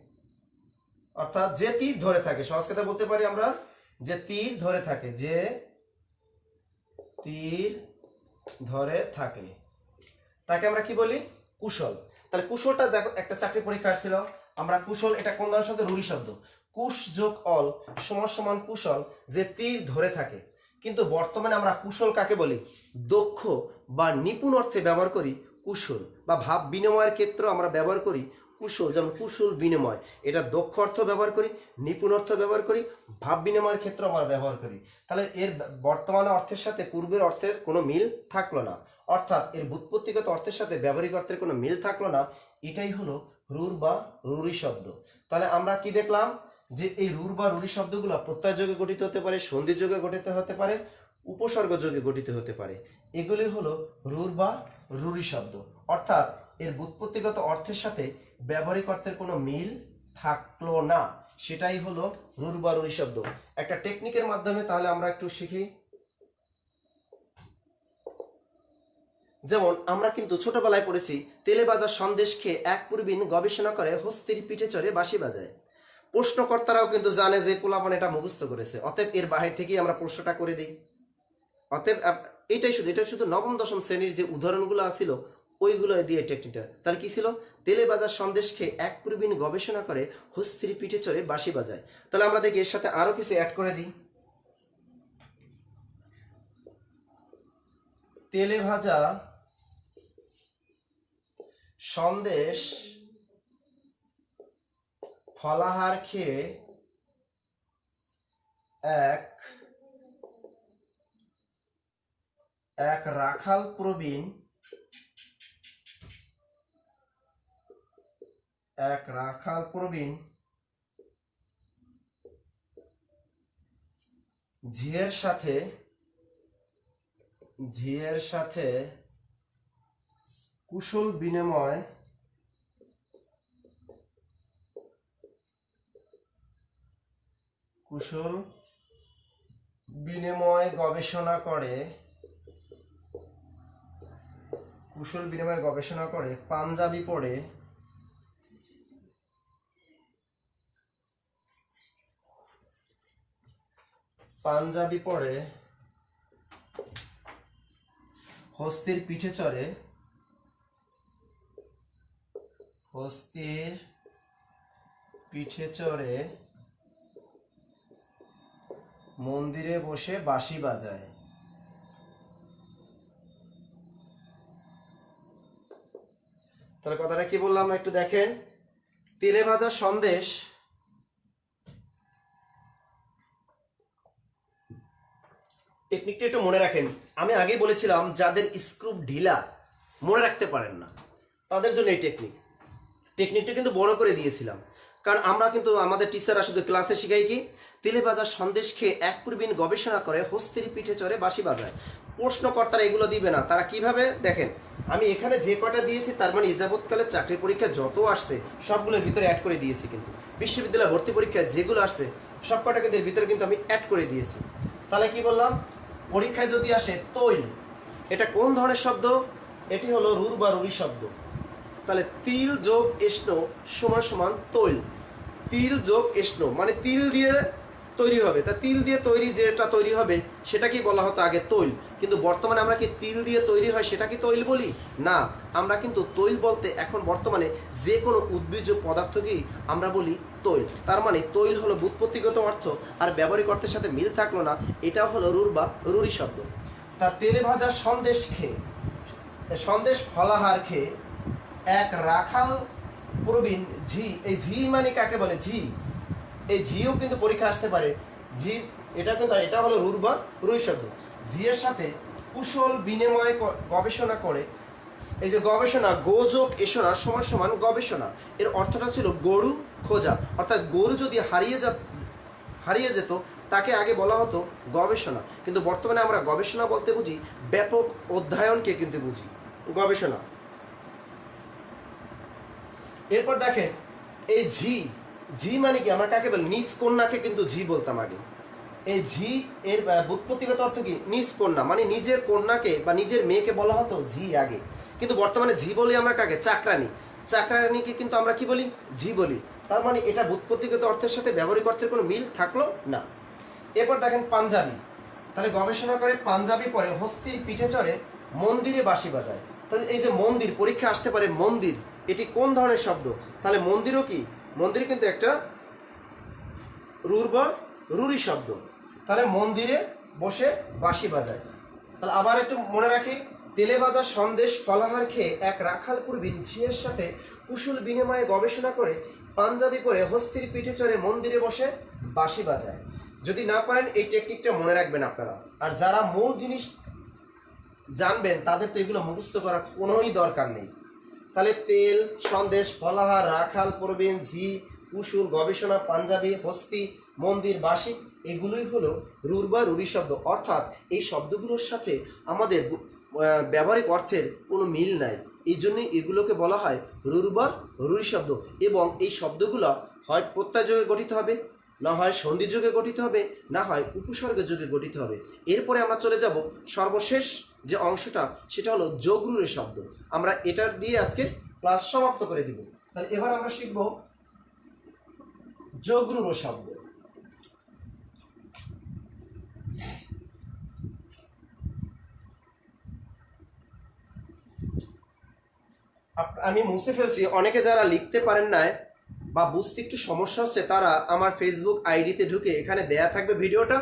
অর্থাৎ যে তীর ধরে থাকে। সহজ কথা বলতে পারি আমরা, যে তীর ধরে থাকে, যে তীর ধরে থাকে তাকে আমরা কি বলি? কুশল। তাহলে কুশলটা দেখো একটা চাকরি পরীক্ষা আসছিল, আমরা কুশল এটা কোন ধরনের শব্দ? রুড়ি শব্দ। কুশ যোগ অল সমান সমান কুশল, যে তীর ধরে থাকে। কিন্তু বর্তমানে আমরা কুশল কাকে বলি? দক্ষ বা নিপুণ অর্থে ব্যবহার করি কুশল, বা ভাব বিনিময়ের ক্ষেত্রে আমরা ব্যবহার করি কুশল। যেমন কুশল বিনিময়, এটা দক্ষ অর্থ ব্যবহার করি, নিপুণ অর্থ ব্যবহার করি, ভাব বিনিময়ের ক্ষেত্রে আমরা ব্যবহার করি। তাহলে এর বর্তমান অর্থের সাথে পূর্বের অর্থের কোনো মিল থাকলো না, অর্থাৎ এর ব্যুৎপত্তিগত অর্থের সাথে ব্যবহারিক অর্থের কোনো মিল থাকলো না। এটাই হলো রুর বা রুরি শব্দ। তাহলে আমরা কি দেখলাম? যে এই রুর বা রুরি শব্দগুলো প্রত্যয় যোগে গঠিত হতে পারে, সন্ধি যোগে গঠিত হতে পারে, উপসর্গ যোগে গঠিত হতে পারে। এগুলি হলো রুর বা রুরি শব্দ। অর্থাৎ এর ব্যুৎপত্তিগত অর্থের সাথে ব্যবহারিক অর্থের কোনো মিল থাকলো না, সেটাই হলো রুর বা রুরি শব্দ। একটা টেকনিকের মাধ্যমে তাহলে আমরা একটু শিখি। যেমন আমরা কিন্তু ছোটবেলায় পড়েছি, তেলে ভাজা সন্দেশ খেয়ে এক প্রবীণ গবেষণা করে হস্তির পিঠে চড়ে বাঁশি বাজায়। প্রশ্নকর্তারাও কিন্তু জানে যে পোলাপান এটা মুখস্থ করেছে, অতএব এর বাহির থেকেই আমরা প্রশ্নটা করে দিই। অতএব এটা শুধু নবম দশম শ্রেণীর যে উদাহরণগুলো ছিল ওইগুলো দিয়ে টেকনিকটা তাহলে কি ছিল, তেলে ভাজা সন্দেশ খেয়ে এক প্রবীণ গবেষণা করে হস্তির পিঠে চড়ে বাঁশি বাজায়। তাহলে আমরা দেখি এর সাথে আরো কিছু অ্যাড করে দিই। তেলে ভাজা সন্দেশ ফলাহার খেয়ে এক রাখাল প্রবীণ ঝিয়ের সাথে কুশল বিনিময় গবেষণা করে পাঞ্জাবি পরে হস্তির পিঠে চড়ে মন্দিরে বসে বাঁশি বাজায়। তাহলে কথাটা কি বললাম একটু দেখেন। তেলে ভাজা সন্দেশ টেকনিকটা একটু মনে রাখেন। আমি আগেই বলেছিলাম যাদের স্ক্রু ঢিলা মনে রাখতে পারেন না তাদের জন্য এই টেকনিকটা কিন্তু বড় করে দিয়েছিলাম, কারণ আমরা কিন্তু আমাদের টিচাররা শুধু ক্লাসে শিখাই কি, তেলে ভাজা সন্দেশ খেয়ে এক প্রবীণ গবেষণা করে হস্তির পিঠে চড়ে বাঁশি বাজায়। প্রশ্নকর্তারা এগুলো দিবে না, তারা কিভাবে দেখেন, আমি এখানে যে কটা দিয়েছি তার মানে যাবৎকালে চাকরির পরীক্ষা যত আসছে সবগুলোর ভিতরে অ্যাড করে দিয়েছি, কিন্তু বিশ্ববিদ্যালয় ভর্তি পরীক্ষায় যেগুলো আসছে সব কটা কিন্তু এর ভিতরে কিন্তু আমি অ্যাড করে দিয়েছি। তাহলে কি বললাম, পরীক্ষায় যদি আসে তৈল, এটা কোন ধরনের শব্দ, এটি হলো রুর বা রুরি শব্দ। তাহলে তিল যোগ এষ্ণ সমান সমান তৈল। তিল যোগ এষ্ণ মানে তিল দিয়ে তৈরি হবে, তা তিল দিয়ে তৈরি যেটা তৈরি হবে সেটা কি বলা হতো আগে তৈল, কিন্তু বর্তমানে আমরা কি তিল দিয়ে তৈরি হয় সেটা কি তৈল বলি না, আমরা কিন্তু তৈল বলতে এখন বর্তমানে যে কোনো উদ্ভিজ্জ পদার্থকেই আমরা বলি তৈল। তার মানে তৈল হলো ব্যুৎপত্তিগত অর্থ, আর ব্যবহারিক অর্থের সাথে মিল থাকলো না, এটাও হলো রুর বা রুরি শব্দ। তা তেলে ভাজা সন্দেশ ফলাহার খেয়ে এক রাখাল প্রবীণ ঝি, এই ঝি মানে কাকে বলে, ঝি, এই ঝিও কিন্তু পরীক্ষা আসতে পারে। ঝি এটা হলো রুর বা রুই শব্দ। ঝিয়ের সাথে কুশল বিনিময় গবেষণা করে, এই যে গবেষণা গোযোগ এসনা সমান সমান গবেষণা, এর অর্থটা ছিল গরু খোঁজা, অর্থাৎ গরু যদি হারিয়ে যেত তাকে আগে বলা হতো গবেষণা, কিন্তু বর্তমানে আমরা গবেষণা বলতে বুঝি ব্যাপক অধ্যয়নকে কিন্তু বুঝি গবেষণা। এরপর দেখেন এই ঝি মানে কি, আমরা কাকে বলি, নিজ কন্যাকে কিন্তু ঝি বলতাম আগে। এই ঝি এর ব্যুৎপত্তিগত অর্থ কি, নিজ কন্যা, মানে নিজের কন্যাকে বা নিজের মেয়েকে বলা হতো ঝি আগে, কিন্তু বর্তমানে ঝি বলি আমরা কাকে, চাকরানিকে কিন্তু আমরা কি বলি, ঝি বলি। তার মানে এটা ব্যুৎপত্তিগত অর্থের সাথে ব্যবহারিক অর্থের কোনো মিল থাকলো না। এরপর দেখেন পাঞ্জাবি, তাহলে গবেষণা করে পাঞ্জাবি পরে হস্তির পিঠে চড়ে মন্দিরে বাঁশি বাজায়। তাহলে এই যে মন্দির, পরীক্ষা আসতে পারে মন্দির, এটি কোন ধরনের শব্দ, তাহলে মন্দিরও কি, মন্দির কিন্তু একটা রুর বা রুরি শব্দ। তাহলে মন্দিরে বসে বাঁশি বাজায়। তাহলে আবার একটু মনে রাখি, তেলে ভাজা সন্দেশ ফলাহার খেয়ে এক রাখাল প্রবীণ ঝিয়ের সাথে কুশল বিনিময়ে গবেষণা করে পাঞ্জাবি পরে হস্তির পিঠে চড়ে মন্দিরে বসে বাঁশি বাজায়। যদি না পারেন এই টেকনিকটা মনে রাখবেন আপনারা, আর যারা মূল জিনিস জানবেন তাদের তো এগুলো মুখস্থ করার কোনোই দরকার নেই। তাহলে তেল, সন্দেশ, ফলাহার, রাখাল প্রবীণ, ঝি, কুশল, গবেষণা, পাঞ্জাবি, হস্তি, মন্দির, বাঁশি, এগুলোই হলো রুর বা রুরি শব্দ। অর্থাৎ এই শব্দগুলোর সাথে আমাদের ব্যবহারিক অর্থের কোনো মিল নাই, এই জন্যই এগুলোকে বলা হয় রুর বা রুরি শব্দ। এবং এই শব্দগুলো হয় প্রত্যয় যোগে গঠিত হবে, না হয় সন্ধি যোগে গঠিত হবে, না হয় উপসর্গ যোগে গঠিত হবে। এরপরে আমরা চলে যাব সর্বশেষ যে অংশটা, সেটা হলো যোগরূঢ় শব্দ। আমরা এটার দিয়ে আজকে ক্লাস সমাপ্ত করে দিব। তাহলে এবার আমরা শিখব যোগরূঢ় শব্দ। আমি মুছে ফেলছি। অনেকে যারা লিখতে পারেন না বা বুঝতে একটু সমস্যা হচ্ছে তারা আমার ফেসবুক আইডিতে ঢুকে, এখানে দেয়া থাকবে ভিডিওটা,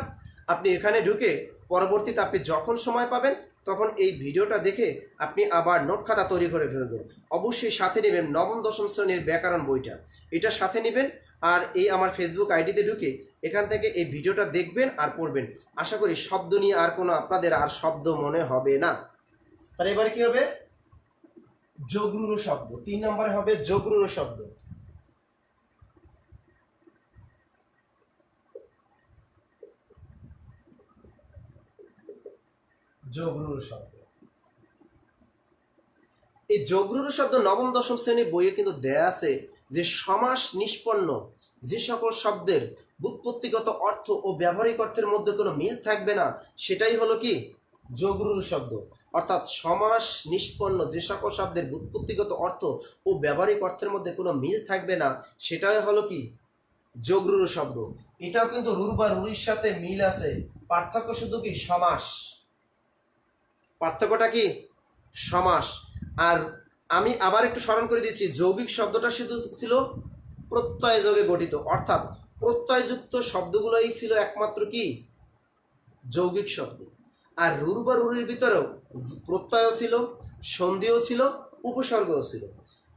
আপনি এখানে ঢুকে পরবর্তীতে আপনি যখন সময় পাবেন তখন এই ভিডিওটা দেখে আপনি আবার নোট খাতা তৈরি করে ফেলবেন। অবশ্যই সাথে নেবেন নবম দশম শ্রেণীর ব্যাকরণ বইটা, এটা সাথে নেবেন। আর এই আমার ফেসবুক আইডিতে ঢুকে এখান থেকে এই ভিডিওটা দেখবেন আর পড়বেন। আশা করি শব্দ নিয়ে আর কোনো আপনাদের আর শব্দ মনে হবে না। তাহলে এবারে কি হবে? যোগরূঢ় শব্দ। 3 নম্বরে হবে যোগরূঢ় শব্দ। যোগরূঢ় শব্দ, এই যোগরূঢ় শব্দ নবম দশম শ্রেণীর বইয়ে কিন্তু দেয়া আছে যে সমাস নিষ্পন্ন যে সকল শব্দের ব্যুৎপত্তিগত অর্থ ও ব্যবহারিক অর্থের মধ্যে কোনো মিল থাকবে না সেটাই হলো কি যোগরূঢ় শব্দ। অর্থাৎ সমাস নিষ্পন্ন যে সকল শব্দের ব্যুৎপত্তিগত অর্থ ও ব্যবহারিক অর্থের মধ্যে কোনো মিল থাকবে না সেটাই হলো কি যোগরূঢ় শব্দ। এটাও কিন্তু রুর বা রুরির সাথে মিল আছে, পার্থক্য শুধু কি সমাস। পার্থক্যটা কি? সমাস। আর আমি আবার একটু স্মরণ করে দিচ্ছি, যৌগিক শব্দটা শুধু ছিল প্রত্যয় যোগে গঠিত, অর্থাৎ প্রত্যয়যুক্ত শব্দগুলোই ছিল একমাত্র কি যৌগিক শব্দ। আর রুর বা রুরির ভিতরেও প্রত্যয়ও ছিল, সন্ধিও ছিল, উপসর্গও ছিল।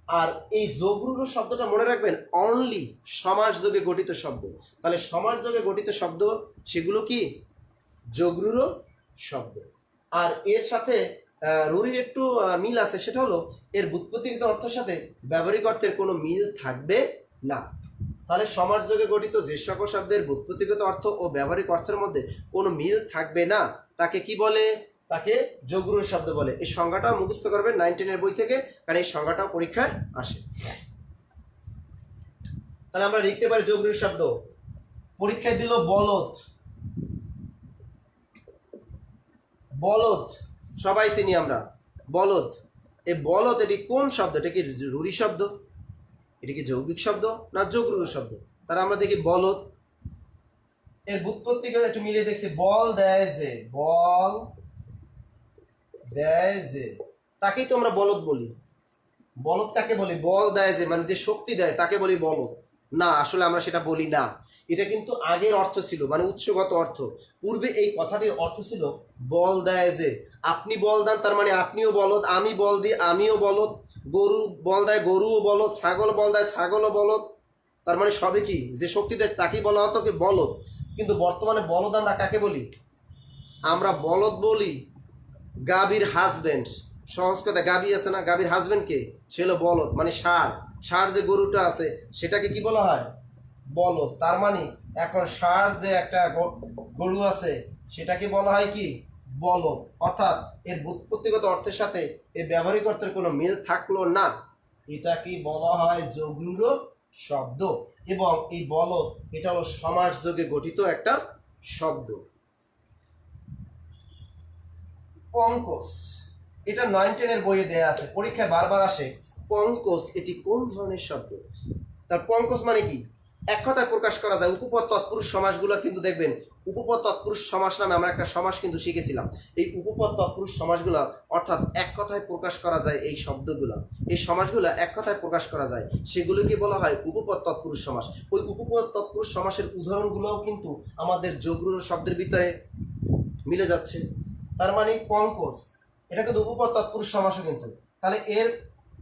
আর এই যোগরূঢ় শব্দটা মনে রাখবেন অনলি সমাস যোগে গঠিত শব্দ। তাহলে সমাস যোগে গঠিত শব্দ সেগুলো কি যোগরূঢ় শব্দ। আর এর সাথে রুরির একটু মিল আছে, সেটা হলো এর ব্যুৎপত্তিগত অর্থের সাথে ব্যবহারিক অর্থের কোনো মিল থাকবে না। তাহলে সমাস যোগে গঠিত যে সকল শব্দের ব্যুৎপত্তিগত অর্থ ও ব্যবহারিক অর্থের মধ্যে কোনো মিল থাকবে না তাকে কি বলে? তাকে যোগরূঢ় শব্দ বলে। এই সংজ্ঞাটাও মুখস্থ করবেন 9, 10 এর বই থেকে, কারণ এই সংজ্ঞাটাও পরীক্ষায় আসে। তাহলে আমরা লিখতে পারি যোগরূঢ় শব্দ। পরীক্ষায় দিল বলদ। বলদ সবাই চিনি আমরা, বলদ। এই বলদ এটি কোন শব্দ? এটা কি রুরি শব্দ? এটা কি যৌগিক শব্দ না যোগরূঢ় শব্দ? তাহলে আমরা দেখি বলদ এর ব্যুৎপত্তি একটু মিলিয়ে দেখছি। বল দেয় যে, বল দেয় যে, তাকেই তো আমরা বলদ বলি। বলদ কাকে বলি? বল দেয় যে, মানে যে শক্তি দেয় তাকে বলি বলদ। না, আসলে আমরা সেটা বলি না। এটা কিন্তু আগের অর্থ ছিল, মানে উৎসগত অর্থ। পূর্বে এই কথাটির অর্থ ছিল বল দেয় যে, আপনি বল দেন তার মানে আপনিও বলদ, আমি বল দিই আমিও বলদ, গরু বল দেয় গরুও বলদ, ছাগল বল দেয় ছাগলও বলদ, তার মানে সবই কি যে শক্তি দেয় তাকেই বলা হতো কি বলদ। কিন্তু বর্তমানে বলদ আমরা কাকে বলি? আমরা বলদ বলি গাভীর হাজবেন্ড। সহজ কথা, গাভী আছে না, গাভীর হাজবেন্ড কে? সে হলো বলদ, মানে ষাঁড়। ষাঁড় যে গরুটা আছে সেটাকে কি বলা হয়? বলদ। তার মানে এখন ষাঁড় যে একটা গরু আছে সেটাকে বলা হয় কি বলদ। অর্থাৎ এর ব্যুৎপত্তিগত অর্থের সাথে এর ব্যবহারিক অর্থের কোনো মিল থাকলো না, এটাকে বলা হয় যোগরূঢ় শব্দ। এবং এই বলদ এটা হলো সমাস যোগে গঠিত একটা শব্দ। পঙ্কজ, এটা 9, 10 এর বইয়ে দেয়া আছে, পরীক্ষায় বারবার আসে। পঙ্কজ এটি কোন ধরনের শব্দ? তার পঙ্কজ মানে কি? এক কথায় প্রকাশ করা যায়। উপপদ তৎপুরুষ সমাসগুলো কিন্তু দেখবেন, উপপদ তৎপুরুষ সমাস নামে আমরা একটা সমাস কিন্তু শিখেছিলাম। এই উপপদ তৎপুরুষ সমাসগুলো অর্থাৎ এক কথায় প্রকাশ করা যায়, এই শব্দগুলো এই সমাসগুলো এক কথায় প্রকাশ করা যায়, সেগুলোকে বলা হয় উপপদ তৎপুরুষ সমাস। ওই উপপদ তৎপুরুষ সমাসের উদাহরণগুলোও কিন্তু আমাদের যোগরূঢ় শব্দের ভিতরে মিলে যাচ্ছে। তার মানে পঙ্কজ এটা কিন্তু উপপদ তৎপুরুষ সমাসও কিন্তু। তাহলে এর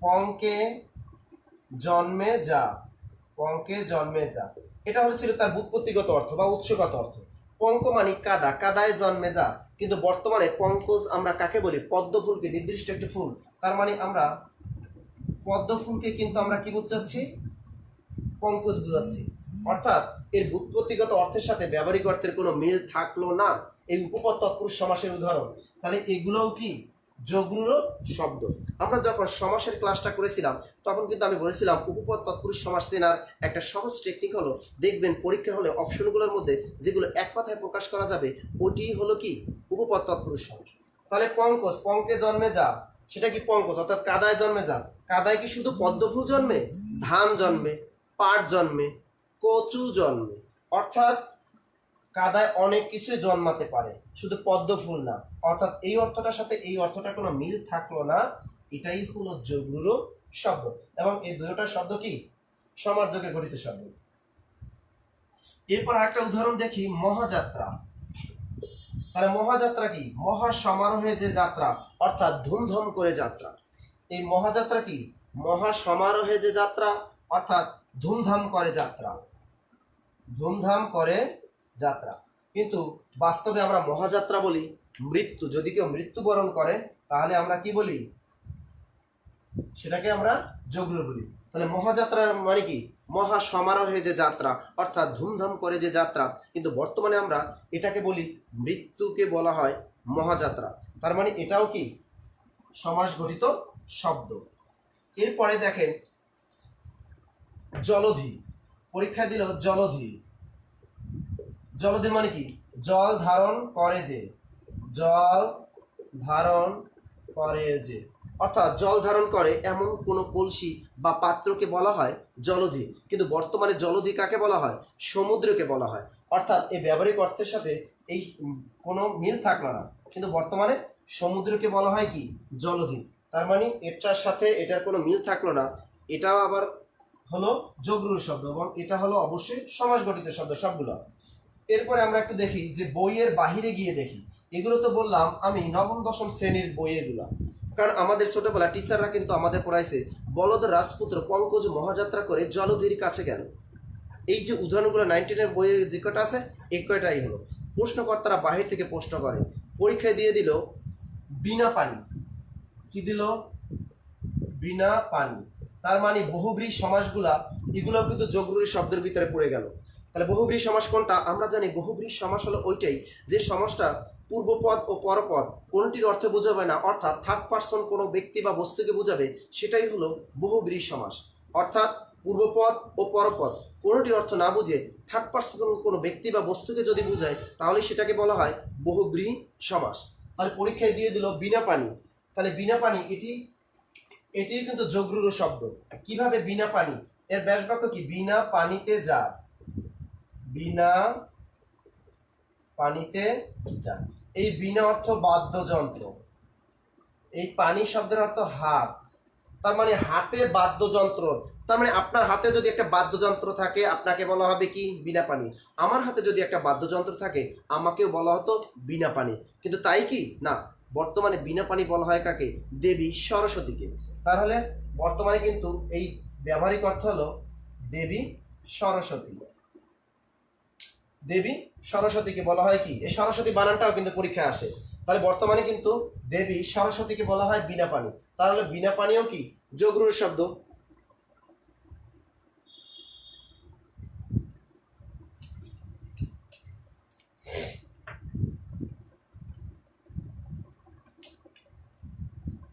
পঙ্কে জন্মে যা, পঙ্কে জন্মে যা, এটা হচ্ছিল তার ব্যুৎপত্তিগত অর্থ বা উৎসগত অর্থ। পঙ্ক মানে কাদা, কাদায় জন্মে যা। কিন্তু বর্তমানে পঙ্কজ আমরা কাকে বলি? পদ্ম ফুলকে, নির্দিষ্ট একটি ফুল। তার মানে আমরা পদ্ম ফুলকে কিন্তু আমরা কি বুঝাচ্ছি? পঙ্কজ বুঝাচ্ছি। অর্থাৎ এর ব্যুৎপত্তিগত অর্থের সাথে ব্যবহারিক অর্থের কোনো মিল থাকলো না, এই উপপদ তৎপুরুষ সমাসের উদাহরণ। তাহলে এগুলোও কি যোগরূঢ় শব্দ। আমরা যখন সমাসের ক্লাসটা করেছিলাম তখন কিন্তু আমি বলেছিলাম উপপদ তৎপুরুষ সমাস চেনার একটা সহজ টেকনিক হলো, দেখবেন পরীক্ষার হলে অপশনগুলোর মধ্যে যেগুলো এক কথায় প্রকাশ করা যাবে ওটি হলো কি উপপদ তৎপুরুষ সমাস। তাহলে পঙ্কজ, পঙ্কে জন্মে যা, সেটা কি পঙ্কজ, অর্থাৎ কাদায় জন্মে যা। কাদায় কি শুধু পদ্মফুল জন্মে? ধান জন্মে, পাট জন্মে, কচু জন্মে। অর্থাৎ কাদায় অনেক কিছুই জন্মাতে পারে, শুধু পদ্ম ফুল না। অর্থাৎ এই অর্থটার সাথে এই অর্থটার কোনো মিল থাকলো না, এটাই হলো যোগরূঢ় শব্দ, এবং এই দুইটা শব্দ কি সমাসযোগে গঠিত শব্দ। এরপর একটা উদাহরণ দেখি, মহাযাত্রা। তাহলে মহাযাত্রা কি? মহা সমারোহে যে যাত্রা, অর্থাৎ ধুমধাম করে যাত্রা। এই মহাযাত্রা কি? মহা সমারোহে যে যাত্রা, অর্থাৎ ধুমধাম করে যাত্রা, ধুমধাম করে যাত্রা। কিন্তু বাস্তবে আমরা মহাযাত্রা বলি মৃত্যু। যদি কেউ মৃত্যুবরণ করে তাহলে আমরা কি বলি? সেটাকে আমরা যোগরূঢ় বলি। তাহলে মহাযাত্রা মানে কি? মহা সমারোহে যে যাত্রা, অর্থাৎ ধুমধাম করে যে যাত্রা। কিন্তু বর্তমানে আমরা এটাকে বলি, মৃত্যুকে বলা হয় মহাযাত্রা। তার মানে এটাও কি সমাস গঠিত শব্দ। এরপরে দেখেন জলধি। পরীক্ষা দিল জলধি। জলধি মানে কি? জল ধারণ করে যে, জল ধারণ করে যে, অর্থাৎ জল ধারণ করে এমন কোনো কলসি বা পাত্রকে বলা হয় জলধি। কিন্তু বর্তমানে জলধি কাকে বলা হয়? সমুদ্রকে বলা হয়। অর্থাৎ এই ব্যবহারিক অর্থের সাথে এই কোনো মিল থাকলো না, কিন্তু বর্তমানে সমুদ্রকে বলা হয় কি? জলধি। তার মানে এটার সাথে এটার কোনো মিল থাকলো না, এটাও আবার হলো যোগরূঢ় শব্দ, এবং এটা হলো অবশ্যই সমাস গঠিত শব্দ সবগুলো। এরপরে আমরা একটু দেখি যে বইয়ের বাহিরে গিয়ে দেখি। এগুলো তো বললাম আমি নবম দশম শ্রেণীর বইয়েগুলা, কারণ আমাদের ছোটবেলা টিচাররা কিন্তু আমাদের পড়াইছে, বলদ রাজপুত্র পঙ্কজ মহাযাত্রা করে জলধির কাছে গেল। এই যে উদাহরণগুলো 19-এর বইয়ে যে কটা আছে, এই কয়টাই হলো। প্রশ্নকর্তারা বাহির থেকে প্রশ্ন করে, পরীক্ষায় দিয়ে দিল বিনা পানি। কি দিল? বিনা পানি। তার মানে বহুব্রীহি সমাসগুলা, এগুলো কিন্তু যোগরূঢ় শব্দের ভিতরে পড়ে গেল। তাহলে বহুব্রীহি সমাস কোনটা? আমরা জানি বহুব্রীহি সমাস হলো ওইটাই যে সমাসটা পূর্বপদ ও পরপদ কোনটির অর্থ বোঝাবে না, অর্থাৎ থার্ড পার্সন কোনো ব্যক্তি বা বস্তুকে বোঝাবে, সেটাই হলো বহুব্রীহি সমাস। অর্থাৎ পূর্বপদ ও পরপদ কোনোটির অর্থ না বুঝে থার্ড পার্সন কোনো ব্যক্তি বা বস্তুকে যদি বোঝায় তাহলে সেটাকে বলা হয় বহুব্রীহি সমাস। তাহলে পরীক্ষায় দিয়ে দিল বিনা পানি। তাহলে বিনা পানি এটি কিন্তু যোগরূঢ় শব্দ। কিভাবে বিনা পানি? এর ব্যাস বাক্য কি? বিনা পানিতে যা, বিনা পানিতে যা। এই বিনা অর্থ বাদ্যযন্ত্র, এই পানি শব্দের অর্থ হাত। তার মানে হাতে বাদ্যযন্ত্র। তার মানে আপনার হাতে যদি একটা বাদ্যযন্ত্র থাকে আপনাকে বলা হবে কি? বিনা পানি। আমার হাতে যদি একটা বাদ্যযন্ত্র থাকে আমাকেও বলা হতো বিনা পানি। কিন্তু তাই কি না, বর্তমানে বিনা পানি বলা হয় কাকে? দেবী সরস্বতীকে। তাহলে বর্তমানে কিন্তু এই ব্যবহারিক অর্থ হলো দেবী সরস্বতী। দেবী সরস্বতীকে বলা হয় কি? এই সরস্বতী বানানটাও কিন্তু পরীক্ষায় আসে। তাহলে বর্তমানে কিন্তু দেবী সরস্বতীকে বলা হয় বিনা পানি। তাহলে বিনা পানিও কি যোগরূঢ় শব্দ।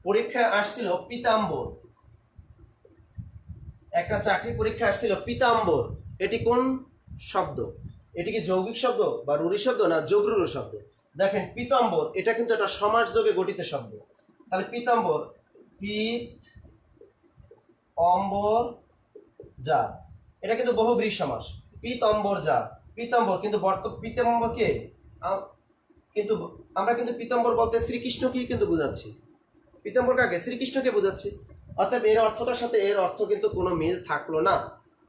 পরীক্ষায় আসছিল পীতাম্বর, একটা চাকরি পরীক্ষা আসছিল পীতাম্বর। এটি কোন শব্দ? এটি কি যৌগিক শব্দ বা রূঢ়ি শব্দ না যোগরূঢ় শব্দ? দেখেন পীতাম্বর এটা কিন্তু একটা সমাসযোগে গঠিত শব্দ। তাহলে পীতাম্বর, পীত অম্বর যা, এটা কিন্তু বহুব্রীহি সমাস। পীতাম্বর যা, পীতাম্বর কিন্তু পীতাম্বর কে? কিন্তু আমরা কিন্তু পীতাম্বর বলতে শ্রীকৃষ্ণকেই কিন্তু বোঝাচ্ছি। পীতাম্বর কাকে? শ্রীকৃষ্ণকে বোঝাচ্ছি। অর্থাৎ এর অর্থটার সাথে এর অর্থ কিন্তু কোনো মিল থাকলো না।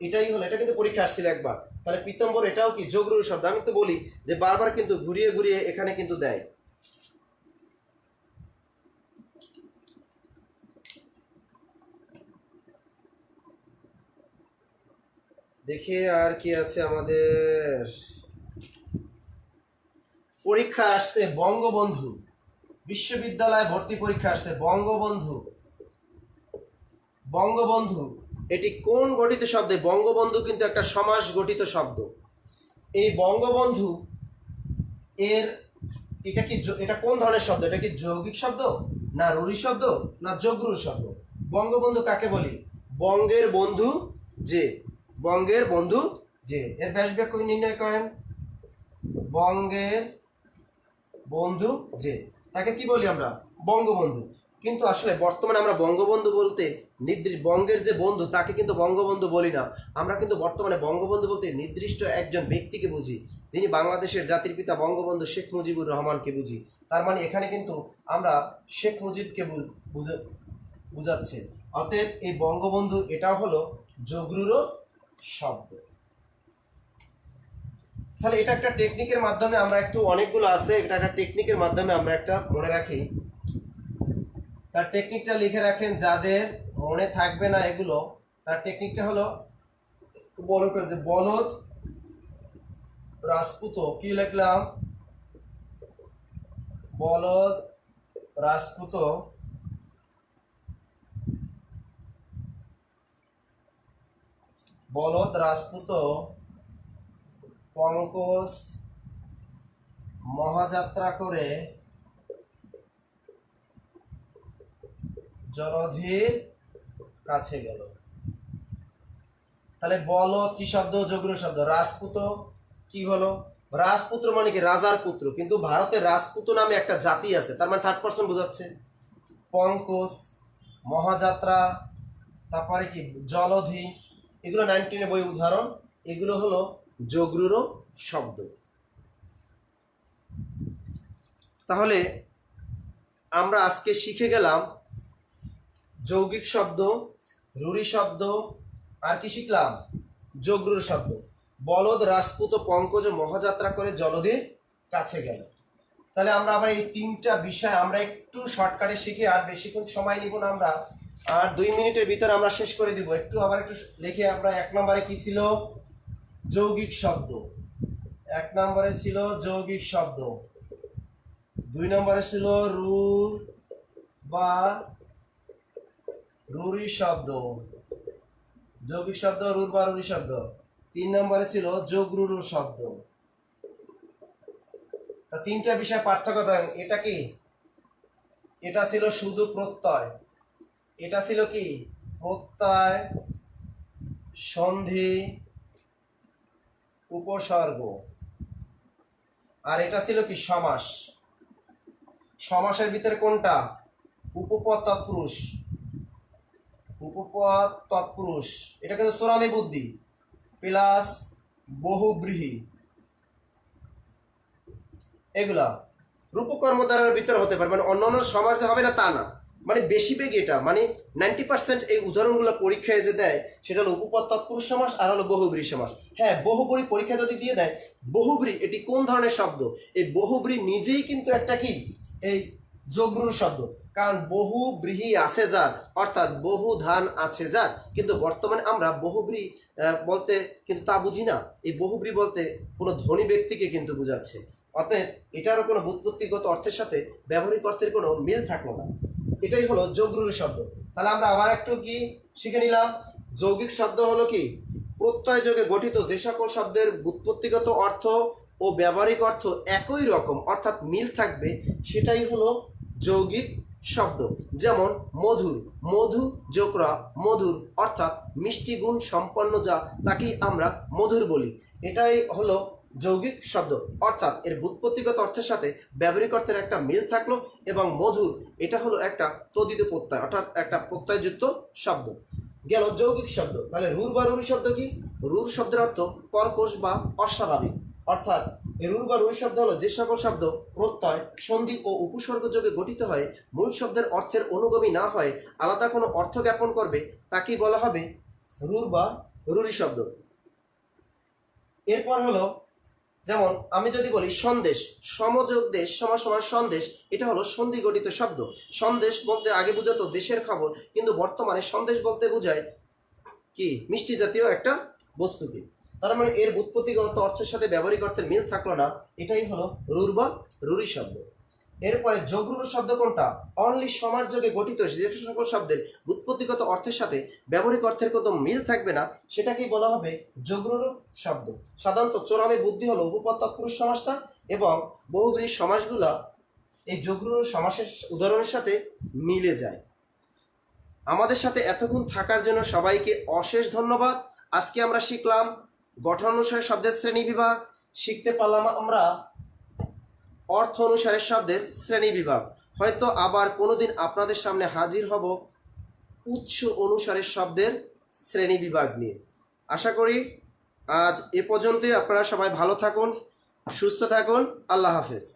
এটাই হলো, এটা কিন্তু পরীক্ষা আসছিল একবার। তাহলে পীতাম্বর এটাও কি যোগরূঢ় শব্দ? আমি তো বলি যে বারবার কিন্তু ঘুরিয়ে ঘুরিয়ে এখানে কিন্তু দেয়। দেখে আর কি আছে আমাদের। পরীক্ষা আসছে বঙ্গবন্ধু, বিশ্ববিদ্যালয় ভর্তি পরীক্ষা আসছে বঙ্গবন্ধু। বঙ্গবন্ধু এটি কোন গঠিত শব্দে? বঙ্গবন্ধু কিন্তু একটা সমাস গঠিত শব্দ। এই বঙ্গবন্ধু এর এটা কি এটা কোন ধরনের শব্দ? এটা কি যৌগিক শব্দ না রূঢ়ি শব্দ না যোগরূঢ় শব্দ? বঙ্গবন্ধু কাকে বলি? বঙ্গের বন্ধু যে, বঙ্গের বন্ধু যে। এর ব্যাস বাক্য নির্ণয় করেন। বঙ্গের বন্ধু যে, তাকে কি বলি আমরা? বঙ্গবন্ধু। কিন্তু আসলে বর্তমানে আমরা বঙ্গবন্ধু বলতে বঙ্গের যে বন্ধু তাকে কিন্তু বঙ্গবন্ধু বলি না। আমরা কিন্তু বর্তমানে বঙ্গবন্ধু বলতে নির্দিষ্ট একজন ব্যক্তিকে বুঝি, যিনি বাংলাদেশের জাতির পিতা বঙ্গবন্ধু শেখ মুজিবুর রহমানকে বুঝি। তার মানে এখানে কিন্তু আমরা শেখ মুজিবকে বুঝাচ্ছে। অতএব এই বঙ্গবন্ধু এটা হলো যোগরূঢ় শব্দ। তাহলে এটা একটা টেকনিকের মাধ্যমে আমরা একটু, অনেকগুলো আছে, এটা একটা টেকনিকের মাধ্যমে আমরা একটা মনে রাখি। তার টেকনিকটা লিখে রাখেন, যাদের মনে থাকবে না এগুলো, তার টেকনিকটা হলো বড় করে যে বলদ রাজপুত, কি লিখলাম, বলদ রাজপুত বলদ রাজপুত পঙ্কজ মহাযাত্রা করে জলধির কাছে গেল। তাহলে বলদ কি শব্দ? যোগরূঢ় শব্দ। রাজপুত কি হলো? রাজপুত্র মানে কি? রাজার পুত্র, কিন্তু ভারতের রাজপুত নামে একটা জাতি আছে, তার মানে থার্ড পার্সন বোঝাচ্ছে। পঙ্কজ, মহাযাত্রা, তারপরে কি জলধি, এগুলো 19 বই উদাহরণ, এগুলো হলো যোগরূঢ় শব্দ। তাহলে আমরা আজকে শিখে গেলাম যৌগিক শব্দ, রূঢ়ি শব্দ, আর কি শিখলাম? যোগরূঢ় শব্দ। বলদ রাজপুত পঙ্কজ মহাযাত্রা করে জলধির কাছে গেল। তাহলে আমরা আবার এই তিনটা বিষয় আমরা একটু শর্টকাটে শিখে, আর বেশিক্ষণ সময় নিব না আমরা, আর 2 মিনিটের ভিতরে আমরা শেষ করে দিব। একটু আবার একটু লিখে, আমরা 1 নম্বরে কি ছিল? যৌগিক শব্দ। 1 নম্বরে ছিল যৌগিক শব্দ, 2 নম্বরে ছিল রূঢ় বা রূঢ়ি শব্দ, যৌগিক শব্দ, রূঢ় বা রূঢ়ি শব্দ। 3 নম্বরে ছিল যোগরূঢ় শব্দ। তা তিনটা বিষয় পার্থক্য দেন। এটা কি? এটা ছিল শুধু প্রত্যয়, এটা ছিল কি? প্রত্যয়, সন্ধি, উপসর্গ। আর এটা ছিল কি? সমাস। সমাসের ভিতরে কোনটা? উপপদ তৎপুরুষ, উপপদ তৎপুরুষ। এটা কিন্তু সোরামি বুদ্ধি প্লাস বহুব্রীহি, এগুলা রূপক কর্মধারের ভিতরে হতে পারে, মানে অন্য অন্য সমাজে হবে না তা না, মানে বেশি বেগ এটা, মানে 90% এই উদাহরণগুলো পরীক্ষায় যে দেয় সেটা হলো উপপদ তৎপুরুষ সমাস আর হলো বহুব্রী সমাস। হ্যাঁ, বহুব্রী পরীক্ষা যদি দিয়ে দেয়, বহুব্রী এটি কোন ধরনের শব্দ? এই বহুব্রী নিজেই কিন্তু একটা কি? এই যোগরূঢ় শব্দ, কারণ বহুব্রীহি আছে যার, অর্থাৎ বহু ধান আছে যার। কিন্তু বর্তমানে আমরা বহুব্রী বলতে কিন্তু তা বুঝি না, এই বহুব্রী বলতে কোনো ধনী ব্যক্তিকে কিন্তু বোঝাচ্ছে। অতএব এটারও কোনো ব্যুৎপত্তিগত অর্থের সাথে ব্যবহারিক অর্থের কোনো মিল থাকলো না। এটাই হলো যোগরূঢ় শব্দ। তাহলে আমরা আবার একটু কি শিখে নিলাম? যৌগিক শব্দ হলো কি? প্রত্যয় যোগে গঠিত যে সকল শব্দের ব্যুৎপত্তিগত অর্থ ও ব্যবহারিক অর্থ একই রকম, অর্থাৎ মিল থাকবে, সেটাই হলো যৌগিক শব্দ। যেমন মধুর, মধু যোগরা মধুর, অর্থাৎ মিষ্টি গুণ সম্পন্ন যা, তাকেই আমরা মধুর বলি। এটাই হলো যৌগিক শব্দ, অর্থাৎ এর ব্যুৎপত্তিগত অর্থের সাথে ব্যবহারিক অর্থের একটা মিল থাকলো। এবং মধুর এটা হলো একটা তদ্ধিত প্রত্যয়, অর্থাৎ একটা প্রত্যয়যুক্ত শব্দ। গেল যৌগিক শব্দ। তাহলে রূঢ় বা রূঢ়ি শব্দ কি? রূঢ় শব্দের অর্থ কর্কশ বা অস্বাভাবিক, অর্থাৎ রূঢ় বা রূঢ়ি শব্দ হলো যে সকল শব্দ প্রত্যয়, সন্ধি ও উপসর্গ যোগে গঠিত হয়, মূল শব্দের অর্থের অনুগামী না হয়, আলাদা কোনো অর্থ জ্ঞাপন করবে, তাকেই বলা হবে রূঢ় বা রূঢ়ি শব্দ। এরপর হলো, যেমন আমি যদি বলি সন্দেশ, সমযোগ দেশ সমান সমান সন্দেশ, এটা হলো সন্ধি গঠিত শব্দ। সন্দেশ বলতে আগে বোঝাতো দেশের খবর, কিন্তু বর্তমানে সন্দেশ বলতে বোঝায় কি? মিষ্টি জাতীয় একটা বস্তুকে। তার মানে এর ব্যুৎপত্তিগত অর্থের সাথে ব্যবহারিক অর্থের মিল থাকলো না, এটাই হলো রূঢ় বা রূঢ়ি শব্দ। এরপরে যোগরূঢ় শব্দ কোনটা? অনলি সমাসযোগে গঠিত যে সকল শব্দের ব্যুৎপত্তিগত অর্থের সাথে ব্যবহারিক অর্থের কোনো মিল থাকবে না, সেটাকেই বলা হবে যোগরূঢ় শব্দ। সাধারণত চোরামি বুদ্ধি হলো উপপদ তৎপুরুষ সমাসটা, এবং বহুব্রী সমাসগুলা এই যোগরূঢ় সমাসের উদাহরণের সাথে মিলে যায়। আমাদের সাথে এতক্ষণ থাকার জন্য সবাইকে অশেষ ধন্যবাদ। আজকে আমরা শিখলাম গঠন অনুসারে শব্দের শ্রেণী বিভাগ, শিখতে পারলাম আমরা অর্থ অনুসারে শব্দের শ্রেণী বিভাগ। হয়তো আবার কোনোদিন আপনাদের সামনে হাজির হব উৎস অনুসারে শব্দের শ্রেণী বিভাগ নিয়ে। আশা করি আজ এ পর্যন্তই। আপনারা সবাই ভালো থাকুন, সুস্থ থাকুন। আল্লাহ হাফেজ।